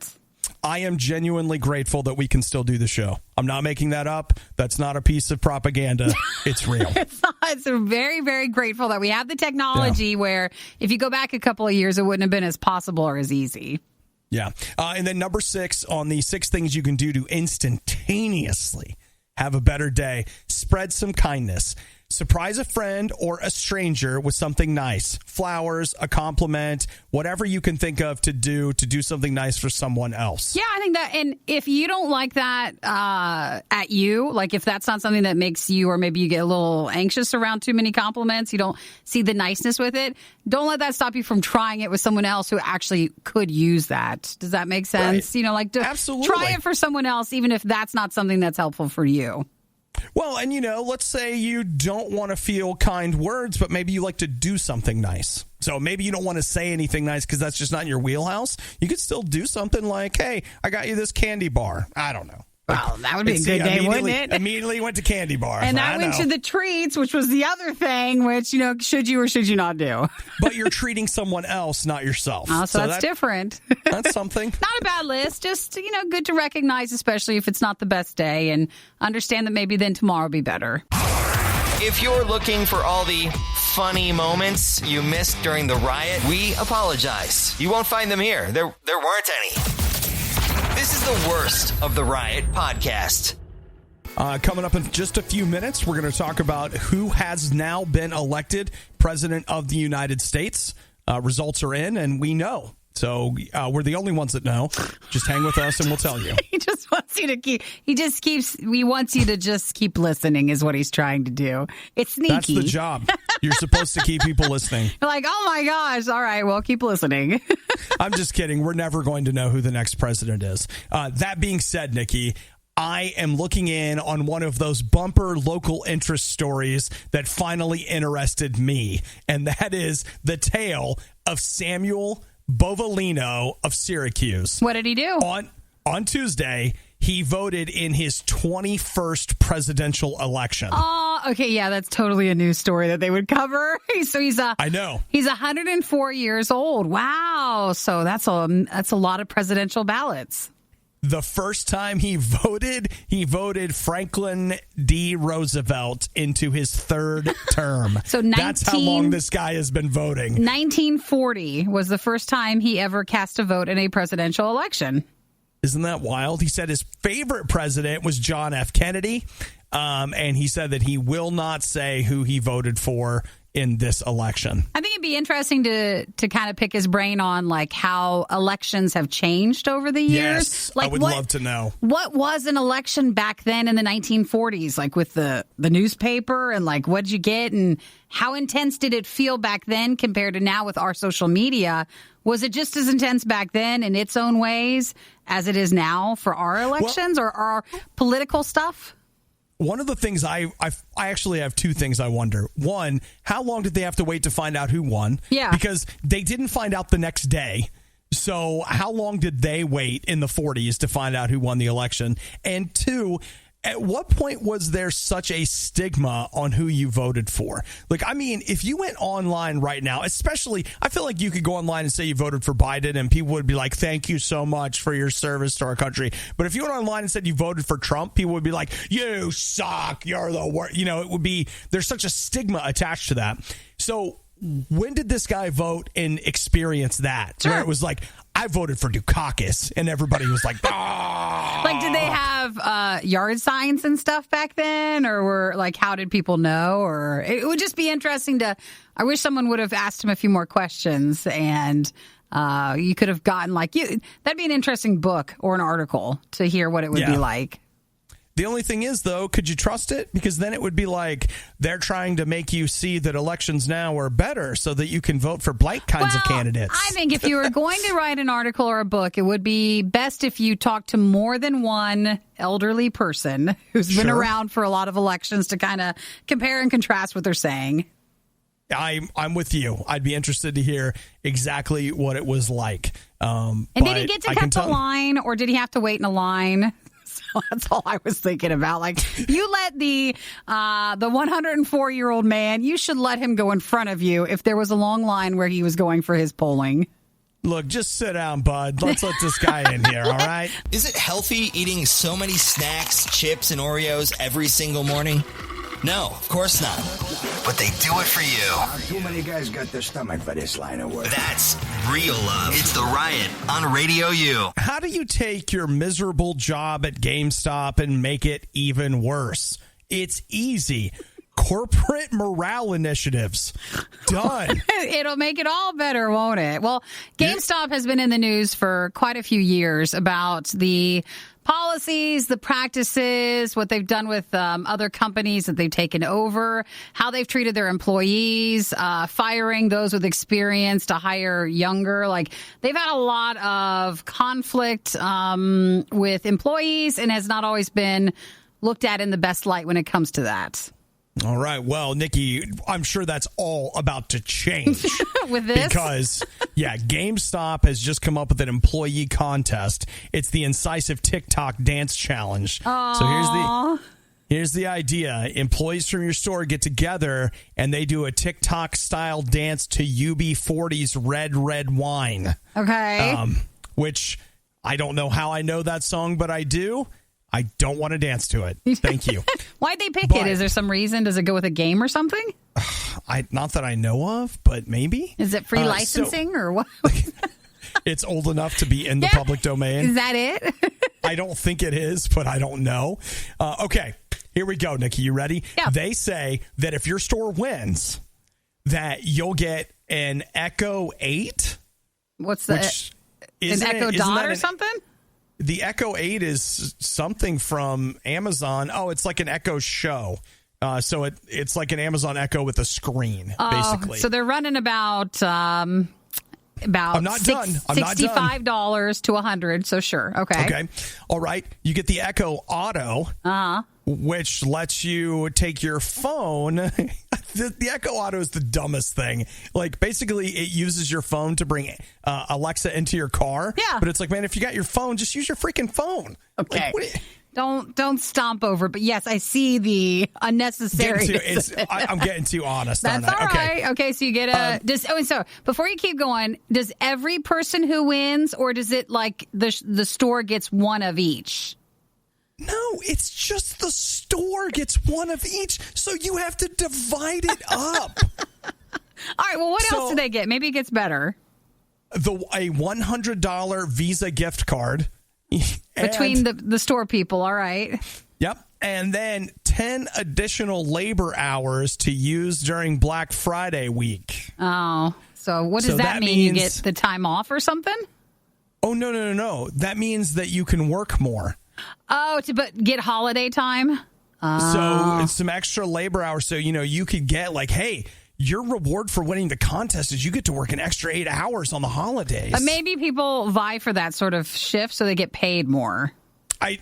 I am genuinely grateful that we can still do the show. I'm not making that up. That's not a piece of propaganda. It's real. It's very, very grateful that we have the technology where if you go back a couple of years, it wouldn't have been as possible or as easy. Yeah. And then number 6 on the 6 things you can do to instantaneously have a better day. Spread some kindness. Surprise a friend or a stranger with something nice. Flowers, a compliment, whatever you can think of to do something nice for someone else. Yeah, I think that, and if you don't like that at you, like if that's not something that makes you, or maybe you get a little anxious around too many compliments, you don't see the niceness with it, don't let that stop you from trying it with someone else who actually could use that. Does that make sense? Right. Absolutely. Try it for someone else, even if that's not something that's helpful for you. Well, and let's say you don't want to feel kind words, but maybe you like to do something nice. So maybe you don't want to say anything nice because that's just not in your wheelhouse. You could still do something like, hey, I got you this candy bar. I don't know. Well, that would be a good day, wouldn't it? Immediately went to candy bar. And I went to the treats, which was the other thing, which, should you or should you not do? But you're treating someone else, not yourself. Oh, so that's different. That's something. Not a bad list. Just, good to recognize, especially if it's not the best day, and understand that maybe then tomorrow will be better. If you're looking for all the funny moments you missed during the riot, we apologize. You won't find them here. There weren't any. This is the Worst of the Riot podcast. Coming up in just a few minutes, we're going to talk about who has now been elected president of the United States. Results are in, and we know. So we're the only ones that know. Just hang with us, and we'll tell you. He just wants you to he wants you to just keep listening is what he's trying to do. It's sneaky. That's the job. You're supposed to keep people listening. You're like, oh my gosh. All right, well, keep listening. I'm just kidding. We're never going to know who the next president is. That being said, Nikki, I am looking in on one of those bumper local interest stories that finally interested me, and that is the tale of Samuel Bovalino of Syracuse. What did he do? On Tuesday, he voted in his 21st presidential election. Oh, okay, yeah, that's totally a news story that they would cover. So I know. He's 104 years old. Wow. So that's a lot of presidential ballots. the first time he voted Franklin D. Roosevelt into his third term. So that's how long this guy has been voting. 1940 was the first time he ever cast a vote in a presidential election. Isn't that wild? He said his favorite president was John F. Kennedy, and he said that he will not say who he voted for in this election. I think it'd be interesting to kind of pick his brain on like how elections have changed over the years. Yes, like, I would love to know. What was an election back then in the 1940s, like with the newspaper, and like what did you get, and how intense did it feel back then compared to now with our social media? Was it just as intense back then in its own ways as it is now for our elections or our political stuff? One of the things I actually have two things I wonder. One, how long did they have to wait to find out who won? Yeah. Because they didn't find out the next day. So how long did they wait in the 40s to find out who won the election? And two, at what point was there such a stigma on who you voted for? Like, I mean, if you went online right now, especially, I feel like you could go online and say you voted for Biden and people would be like, thank you so much for your service to our country. But if you went online and said you voted for Trump, people would be like, you suck. You're the worst. You know, it would be, there's such a stigma attached to that. So when did this guy vote and experience that? Sure. Where it was like, I voted for Dukakis, and everybody was like, ah. Like, did they have yard signs and stuff back then? Or were like, how did people know? Or it would just be interesting to, I wish someone would have asked him a few more questions, and you could have gotten like, that'd be an interesting book or an article to hear what it would be like. The only thing is, though, could you trust it? Because then it would be like they're trying to make you see that elections now are better so that you can vote for blank kinds of candidates. I think if you were going to write an article or a book, it would be best if you talk to more than one elderly person who's been around for a lot of elections to kind of compare and contrast what they're saying. I'm with you. I'd be interested to hear exactly what it was like. And did he get to cut the line, or did he have to wait in a line? So that's all I was thinking about. Like, you let the 104-year-old man, you should let him go in front of you if there was a long line where he was going for his polling. Look, just sit down, bud. Let's let this guy in here, all right? Is it healthy eating so many snacks, chips, and Oreos every single morning? No, of course not. But they do it for you. Too many guys got the stomach for this line of work. That's real love. It's The Riot on RadioU. How do you take your miserable job at GameStop and make it even worse? It's easy. Corporate morale initiatives. Done. It'll make it all better, won't it? Well, GameStop has been in the news for quite a few years about the policies, the practices, what they've done with other companies that they've taken over, how they've treated their employees, firing those with experience to hire younger. Like, they've had a lot of conflict with employees, and has not always been looked at in the best light when it comes to that. All right. Well, Nikki, I'm sure that's all about to change. With this? Because, GameStop has just come up with an employee contest. It's the Incisive TikTok Dance Challenge. Aww. So here's the idea. Employees from your store get together, and they do a TikTok-style dance to UB40's Red, Red Wine. Okay. Which, I don't know how I know that song, but I do. I don't want to dance to it. Thank you. Why'd they pick it? Is there some reason? Does it go with a game or something? Not that I know of, but maybe. Is it free licensing or what? It's old enough to be in the public domain. Is that it? I don't think it is, but I don't know. Okay, here we go, Nikki. You ready? Yeah. They say that if your store wins, that you'll get an Echo 8. What's the... An Echo Dot or something? The Echo 8 is something from Amazon. Oh, it's like an Echo Show. So it's like an Amazon Echo with a screen, basically. So they're running about I'm not done. $65 to $100. So sure. Okay. All right. You get the Echo Auto, which lets you take your phone. The Echo Auto is the dumbest thing. Like, basically, it uses your phone to bring Alexa into your car. Yeah. But it's like, man, if you got your phone, just use your freaking phone. Okay. Like, Don't stomp over. But yes, I see the unnecessary. I'm getting too honest. That's aren't I? all right. Okay, so you get a. So before you keep going, does every person who wins, or does it like the store gets one of each? No, it's just the store gets one of each, so you have to divide it up. All right. Well, what else do they get? Maybe it gets better. A $100 Visa gift card. Between the store people, all right. Yep. And then 10 additional labor hours to use during Black Friday week. Oh, so what does that mean? You get the time off or something? Oh, no. That means that you can work more. Oh, but get holiday time? So it's some extra labor hours. So, you could get like, hey, your reward for winning the contest is you get to work an extra 8 hours on the holidays. But maybe people vie for that sort of shift so they get paid more. I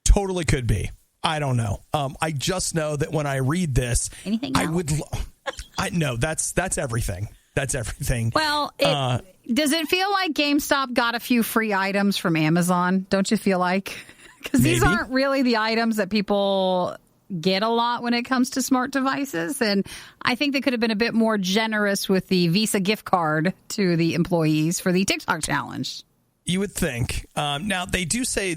totally could be. I don't know. I just know that when I read this, anything else? No, that's everything. That's everything. Well, does it feel like GameStop got a few free items from Amazon? Don't you feel like? Because these aren't really the items that people get a lot when it comes to smart devices. And I think they could have been a bit more generous with the Visa gift card to the employees for the TikTok challenge. You would think. Now, they do say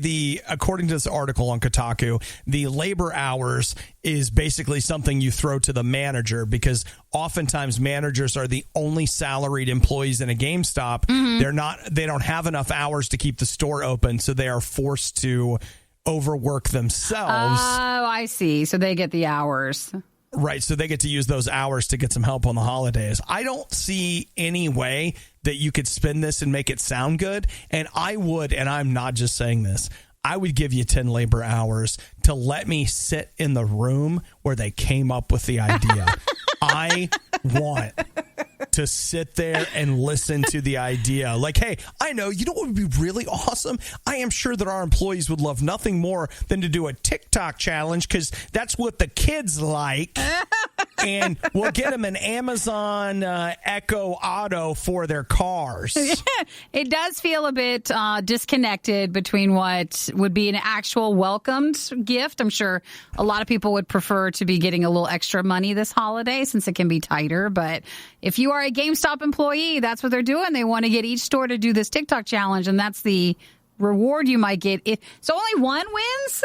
according to this article on Kotaku, the labor hours is basically something you throw to the manager because oftentimes managers are the only salaried employees in a GameStop. Mm-hmm. They don't have enough hours to keep the store open, so they are forced to overwork themselves. Oh, I see. So they get the hours. Right, so they get to use those hours to get some help on the holidays. I don't see any way that you could spin this and make it sound good. And I would, and I'm not just saying this, I would give you 10 labor hours to let me sit in the room where they came up with the idea. I want to sit there and listen to the idea. Like, hey, I know, you know what would be really awesome? I am sure that our employees would love nothing more than to do a TikTok challenge because that's what the kids like. And we'll get them an Amazon Echo Auto for their cars. It does feel a bit disconnected between what would be an actual welcomed gift. I'm sure a lot of people would prefer to be getting a little extra money this holiday since it can be tighter. But if you are a GameStop employee, that's what they're doing. They want to get each store to do this TikTok challenge, and that's the reward you might get. So only one wins?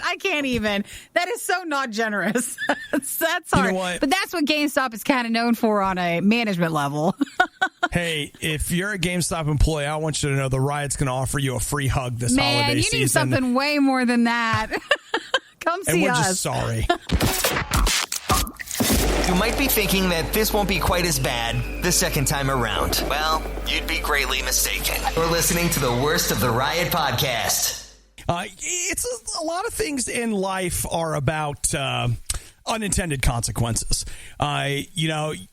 I can't even. That is so not generous. That's hard. You know what? But that's what GameStop is kind of known for on a management level. Hey, if you're a GameStop employee, I want you to know the Riot's going to offer you a free hug this holiday season. Man, you need something way more than that. Come see us. And we're just sorry. You might be thinking that this won't be quite as bad the second time around. Well, you'd be greatly mistaken. You're listening to the worst of the Riot podcast. It's a lot of things in life are about unintended consequences.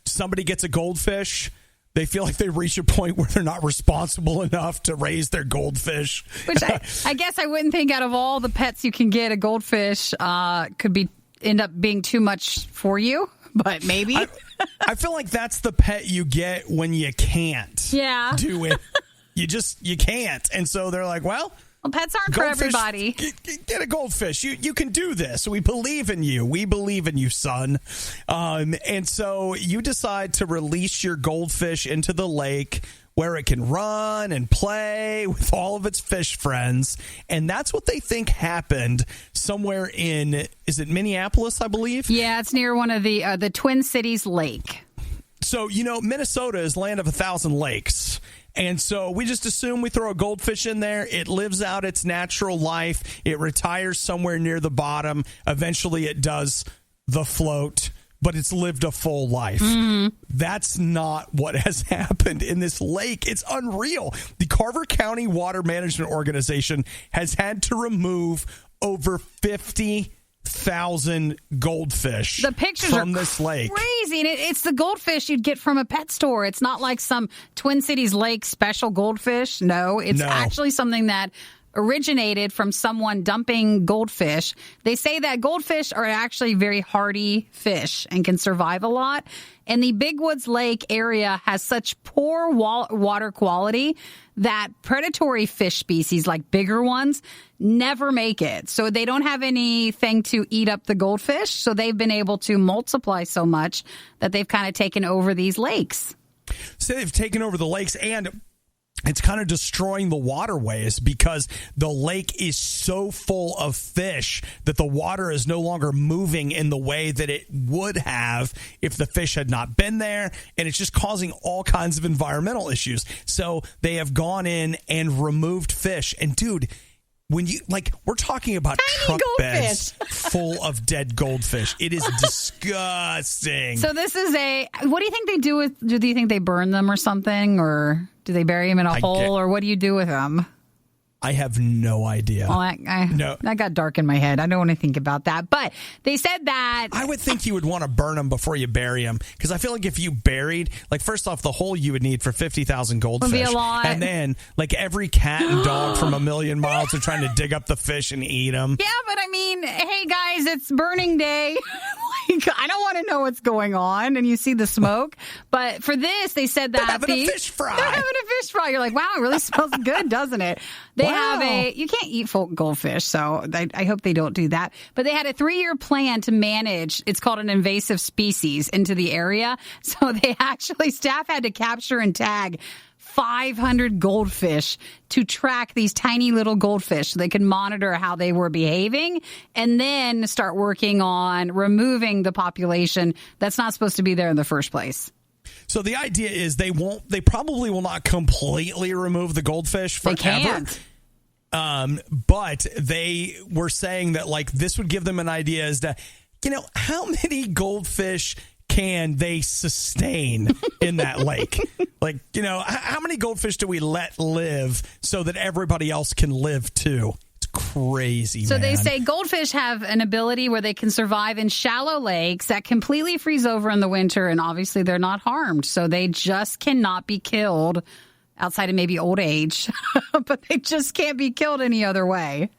Somebody gets a goldfish. They feel like they reach a point where they're not responsible enough to raise their goldfish. Which I guess I wouldn't think out of all the pets you can get, a goldfish could end up being too much for you, but maybe. I feel like that's the pet you get when you can't do it. You can't. And so they're like, well, pets aren't for everybody. Get a goldfish. You can do this. We believe in you. We believe in you, son. And so you decide to release your goldfish into the lake where it can run and play with all of its fish friends. And that's what they think happened somewhere in, is it Minneapolis, I believe? Yeah, it's near one of the Twin Cities lake. So, Minnesota is land of 1,000 lakes. And so we just assume we throw a goldfish in there. It lives out its natural life. It retires somewhere near the bottom. Eventually it does the float, but it's lived a full life. Mm-hmm. That's not what has happened in this lake. It's unreal. The Carver County Water Management Organization has had to remove over 50,000 goldfish the pictures from are this lake. Crazy. And it's the goldfish you'd get from a pet store. It's not like some Twin Cities Lake special goldfish. No, it's actually something that originated from someone dumping goldfish. They say that goldfish are actually very hardy fish and can survive a lot. And the Big Woods Lake area has such poor water quality that predatory fish species, like bigger ones, never make it. So they don't have anything to eat up the goldfish. So they've been able to multiply so much that they've kind of taken over these lakes. So they've taken over the lakes, and it's kind of destroying the waterways because the lake is so full of fish that the water is no longer moving in the way that it would have if the fish had not been there. And it's just causing all kinds of environmental issues. So they have gone in and removed fish. And dude, when you we're talking about tiny truck goldfish beds full of dead goldfish. It is disgusting. So this is what do you think they do with, do you think they burn them or something, or do they bury them in a hole, or what do you do with them? I have no idea. Well, that got dark in my head. I don't want to think about that. But they said that... I would think you would want to burn them before you bury them. Because I feel like if you buried... first off, the hole you would need for 50,000 goldfish. Would be a lot. And then, every cat and dog from a million miles are trying to dig up the fish and eat them. Yeah, but I mean, hey, guys, it's burning day. I don't want to know what's going on, and you see the smoke. But for this, they said that They're having a fish fry. They're having a fish fry. You're like, wow, it really smells good, doesn't it? They have you can't eat goldfish, so I hope they don't do that. But they had a 3-year plan to manage, it's called an invasive species, into the area. So staff had to capture and tag 500 goldfish to track these tiny little goldfish so they could monitor how they were behaving and then start working on removing the population that's not supposed to be there in the first place. So the idea is they probably will not completely remove the goldfish forever. They can't. But they were saying that this would give them an idea as to, how many goldfish can they sustain in that lake? How many goldfish do we let live so that everybody else can live too? It's crazy, So man. they say goldfish have an ability where they can survive in shallow lakes that completely freeze over in the winter, and obviously they're not harmed. So they just cannot be killed outside of maybe old age, but they just can't be killed any other way.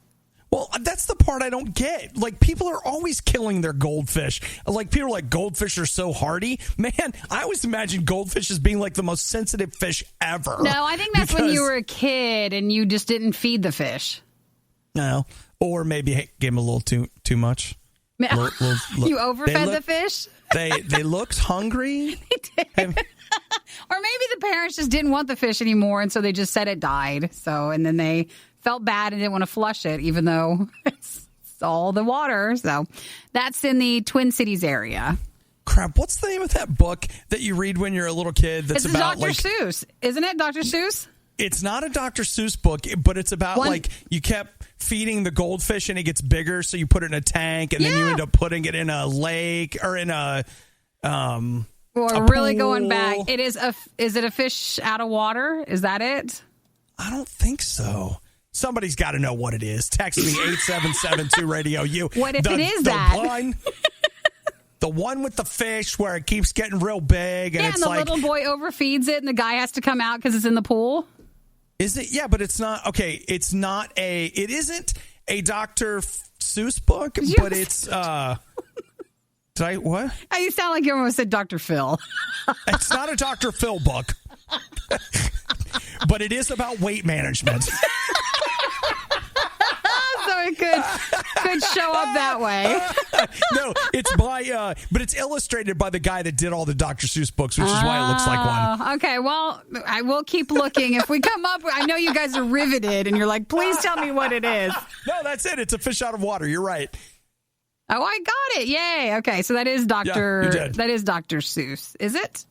Well, that's the part I don't get. People are always killing their goldfish. People are like, goldfish are so hardy. Man, I always imagine goldfish as being the most sensitive fish ever. No, I think that's when you were a kid and you just didn't feed the fish. No, or maybe gave them a little too much. You overfed the fish? They looked hungry. They did. Or maybe the parents just didn't want the fish anymore, and so they just said it died. And then they felt bad and didn't want to flush it, even though it's all the water. So that's in the Twin Cities area. Crap, what's the name of that book that you read when you're a little kid that's it's about Dr. Seuss, isn't it? Dr. Seuss? It's not a Dr. Seuss book, but it's about you kept feeding the goldfish and it gets bigger, so you put it in a tank and then you end up putting it in a lake or in a We're really going back. Is it a fish out of water? Is that it? I don't think so. Somebody's got to know what it is. Text me 877-2-RADIO-U. What if it is that? The one with the fish where it keeps getting real big. And it's and the little boy overfeeds it and the guy has to come out because it's in the pool. Is it? Yeah, but it's not. Okay, it isn't a Dr. Seuss book, but it's... Did I, what? You sound like you almost said Dr. Phil. It's not a Dr. Phil book. But it is about weight management. So it could show up that way. No, it's but it's illustrated by the guy that did all the Dr. Seuss books, which is why it looks like one. Okay, well, I will keep looking. If we come up, I know you guys are riveted and you're like, please tell me what it is. No, that's it. It's a fish out of water. You're right. Oh, I got it. Yay. Okay, so that is Dr. Seuss. Is it?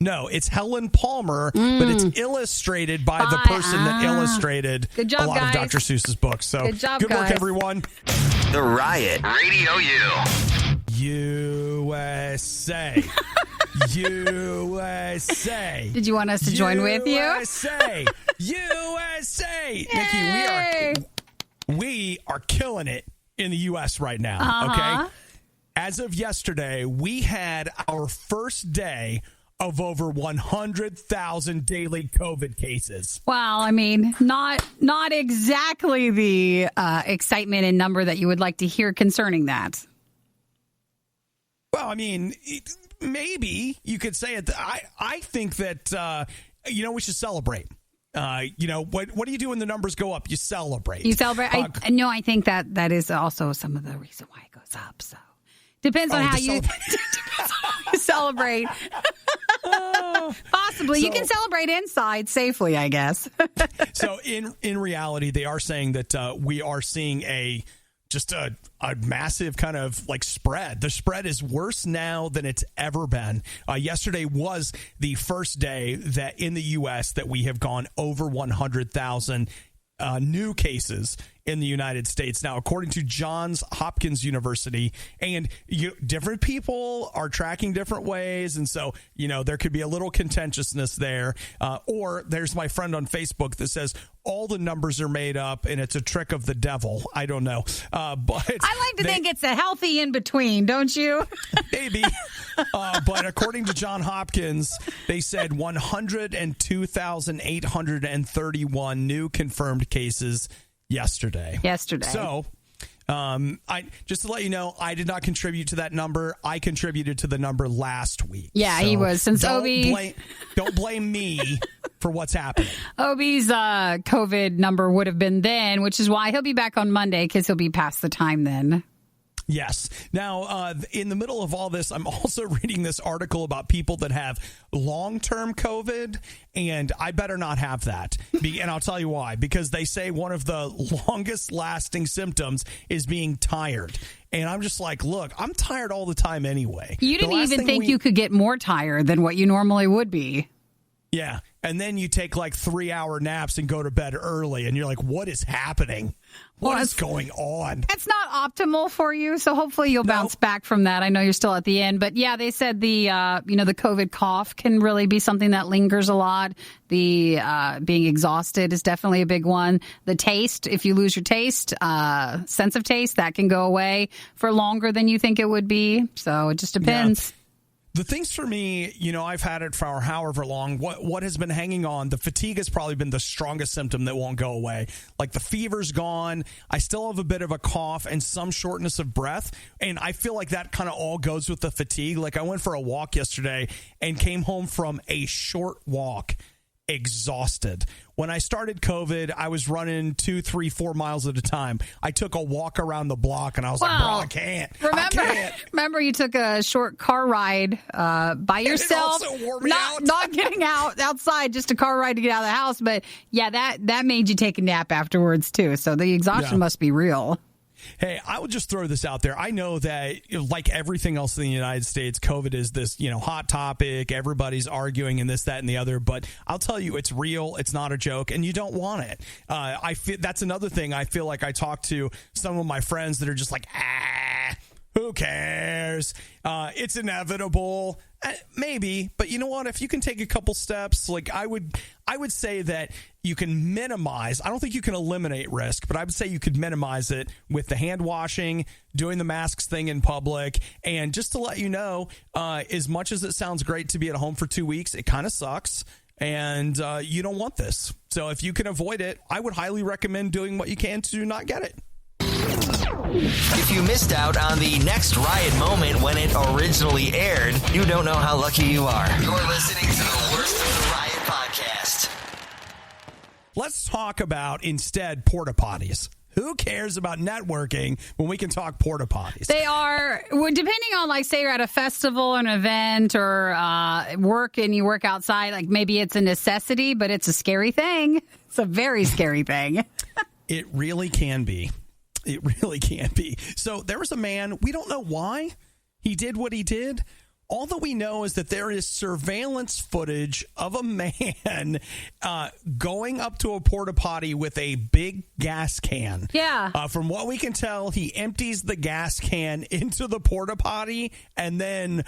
No, it's Helen Palmer, but it's illustrated by the person that illustrated a lot of Dr. Seuss's books. So good work, everyone. The Riot Radio USA. USA. Did you want us to join with you? USA. USA. Nikki, we are killing it in the U.S. right now, okay? As of yesterday, we had our first day of over 100,000 daily COVID cases. Well, I mean, not exactly the excitement and number that you would like to hear concerning that. Well, I mean, maybe you could say it. I think that, we should celebrate. What do you do when the numbers go up? You celebrate. You celebrate. I think that is also some of the reason why it goes up. So depends on how you celebrate. Possibly. You can celebrate inside safely, I guess. So in reality, they are saying that we are seeing a massive kind of like spread. The spread is worse now than it's ever been. Yesterday was the first day that in the U.S. that we have gone over 100,000 new cases in the United States. Now, according to Johns Hopkins University, and different people are tracking different ways. And so, there could be a little contentiousness there. Or there's my friend on Facebook that says all the numbers are made up and it's a trick of the devil. I don't know. But I like to think it's a healthy in between, don't you? Maybe. But according to Johns Hopkins, they said 102,831 new confirmed cases yesterday. So, I just to let you know, I did not contribute to that number. I contributed to the number last week. Yeah, so he was. Since don't blame me for what's happening. Obi's COVID number would have been then, which is why he'll be back on Monday because he'll be past the time then. Yes. Now, in the middle of all this, I'm also reading this article about people that have long-term COVID, and I better not have that. And I'll tell you why. Because they say one of the longest-lasting symptoms is being tired. And I'm just like, look, I'm tired all the time anyway. You didn't even think you could get more tired than what you normally would be. Yeah. And then you take like 3-hour naps and go to bed early, and you're like, what is happening? What is going on? It's not optimal for you, so hopefully you'll bounce back from that. I know you're still at the end, but yeah, they said the COVID cough can really be something that lingers a lot. The being exhausted is definitely a big one. The taste, if you lose your taste, sense of taste, that can go away for longer than you think it would be. So it just depends. Yeah. The things for me, I've had it for however long. What has been hanging on, the fatigue has probably been the strongest symptom that won't go away. Like the fever's gone. I still have a bit of a cough and some shortness of breath. And I feel like that kind of all goes with the fatigue. Like I went for a walk yesterday and came home from a short walk exhausted. When I started COVID, I was running 2, 3, 4 miles at a time. I took a walk around the block and I was like, bro, I can't. Remember you took a short car ride by yourself, not getting outside, just a car ride to get out of the house. But yeah, that made you take a nap afterwards too. So the exhaustion must be real. Hey, I will just throw this out there. I know that, like everything else in the United States, COVID is this, hot topic. Everybody's arguing and this, that, and the other. But I'll tell you, it's real. It's not a joke, and you don't want it. I feel that's another thing. I feel like I talk to some of my friends that are just like, who cares? It's inevitable. Maybe, but you know what? If you can take a couple steps, like I would say that you can minimize. I don't think you can eliminate risk, but I would say you could minimize it with the hand washing, doing the masks thing in public, and just to let you know, as much as it sounds great to be at home for 2 weeks, it kind of sucks, and you don't want this. So if you can avoid it, I would highly recommend doing what you can to not get it. If you missed out on the next Riot moment when it originally aired, you don't know how lucky you are. You're listening to the Worst of the Riot podcast. Let's talk about, instead, port-a-potties. Who cares about networking when we can talk port-a-potties? They are, depending on, like, say you're at a festival, an event, or work and you work outside, like maybe it's a necessity, but it's a scary thing. It's a very scary thing. It really can be. It really can be. So there was a man, we don't know why he did what he did. All that we know is that there is surveillance footage of a man going up to a porta-potty with a big gas can. Yeah. From what we can tell, he empties the gas can into the porta-potty and then...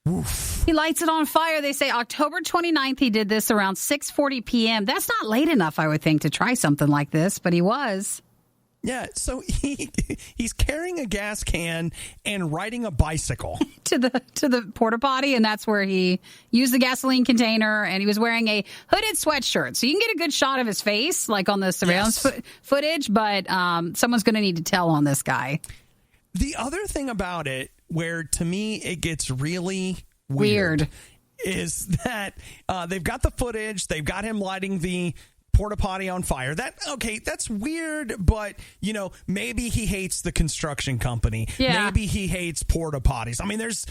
Oof. He lights it on fire. They say October 29th, he did this around 6:40 p.m. That's not late enough, I would think, to try something like this, but he was. Yeah, so he's carrying a gas can and riding a bicycle to the porta potty, and that's where he used the gasoline container, and he was wearing a hooded sweatshirt. So you can get a good shot of his face, like on the surveillance footage, but someone's going to need to tell on this guy. The other thing about it, where to me it gets really weird. Is that they've got the footage, they've got him lighting the porta potty on fire. That's weird, but maybe he hates the construction company. Yeah. Maybe he hates porta potties. I mean, there's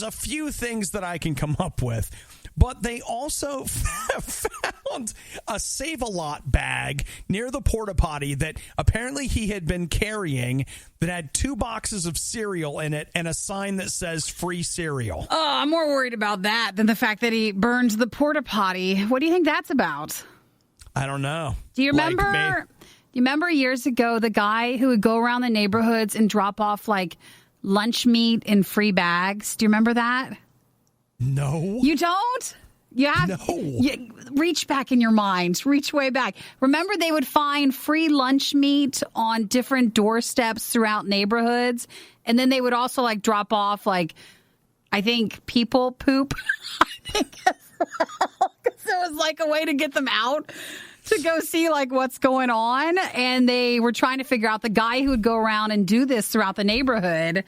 a few things that I can come up with. But they also found a Save-A-Lot bag near the porta potty that apparently he had been carrying that had 2 boxes of cereal in it and a sign that says free cereal. Oh, I'm more worried about that than the fact that he burned the porta potty. What do you think that's about? I don't know. Do you remember? Do you remember years ago the guy who would go around the neighborhoods and drop off like lunch meat in free bags? Do you remember that? No. You don't? Reach back in your mind. Reach way back. Remember they would find free lunch meat on different doorsteps throughout neighborhoods, and then they would also like drop off like I think people poop. I think as well, because it was like a way to get them out to go see like what's going on, and they were trying to figure out the guy who would go around and do this throughout the neighborhood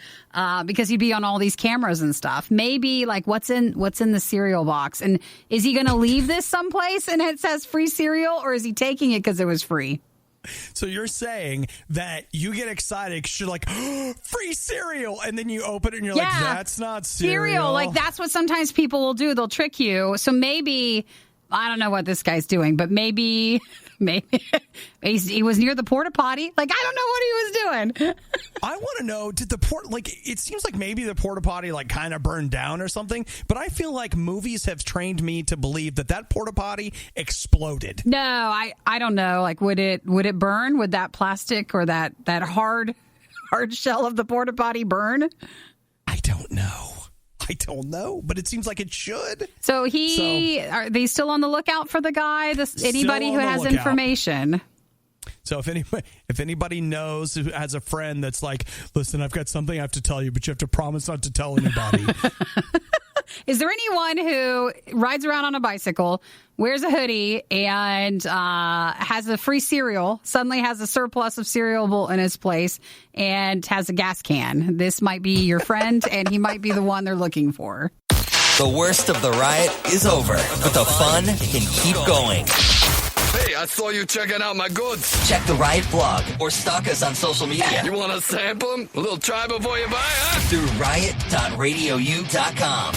because he'd be on all these cameras and stuff. Maybe like what's in the cereal box, and is he going to leave this someplace and it says free cereal, or is he taking it because it was free? So you're saying that you get excited because you're like, oh, free cereal, and then you open it and you're like, that's not cereal. Like that's what sometimes people will do. They'll trick you. So maybe. I don't know what this guy's doing, but maybe he was near the porta potty. Like, I don't know what he was doing. I want to know, did it seems like maybe the porta potty like kind of burned down or something, but I feel like movies have trained me to believe that porta potty exploded. No, I don't know. Like, would it burn? Would that plastic or that hard shell of the porta potty burn? I don't know, but it seems like it should. So are they still on the lookout for the guy? Anybody who has information? So if anybody knows, who has a friend that's like, listen, I've got something I have to tell you, but you have to promise not to tell anybody. Is there anyone who rides around on a bicycle, wears a hoodie, and has a free cereal, suddenly has a surplus of cereal in his place, and has a gas can? This might be your friend, and he might be the one they're looking for. The worst of the riot is over, but the fun can keep going. Hey, I saw you checking out my goods. Check the Riot blog or stalk us on social media. You want to sample them? A little try before you buy, huh? Through riot.radiou.com.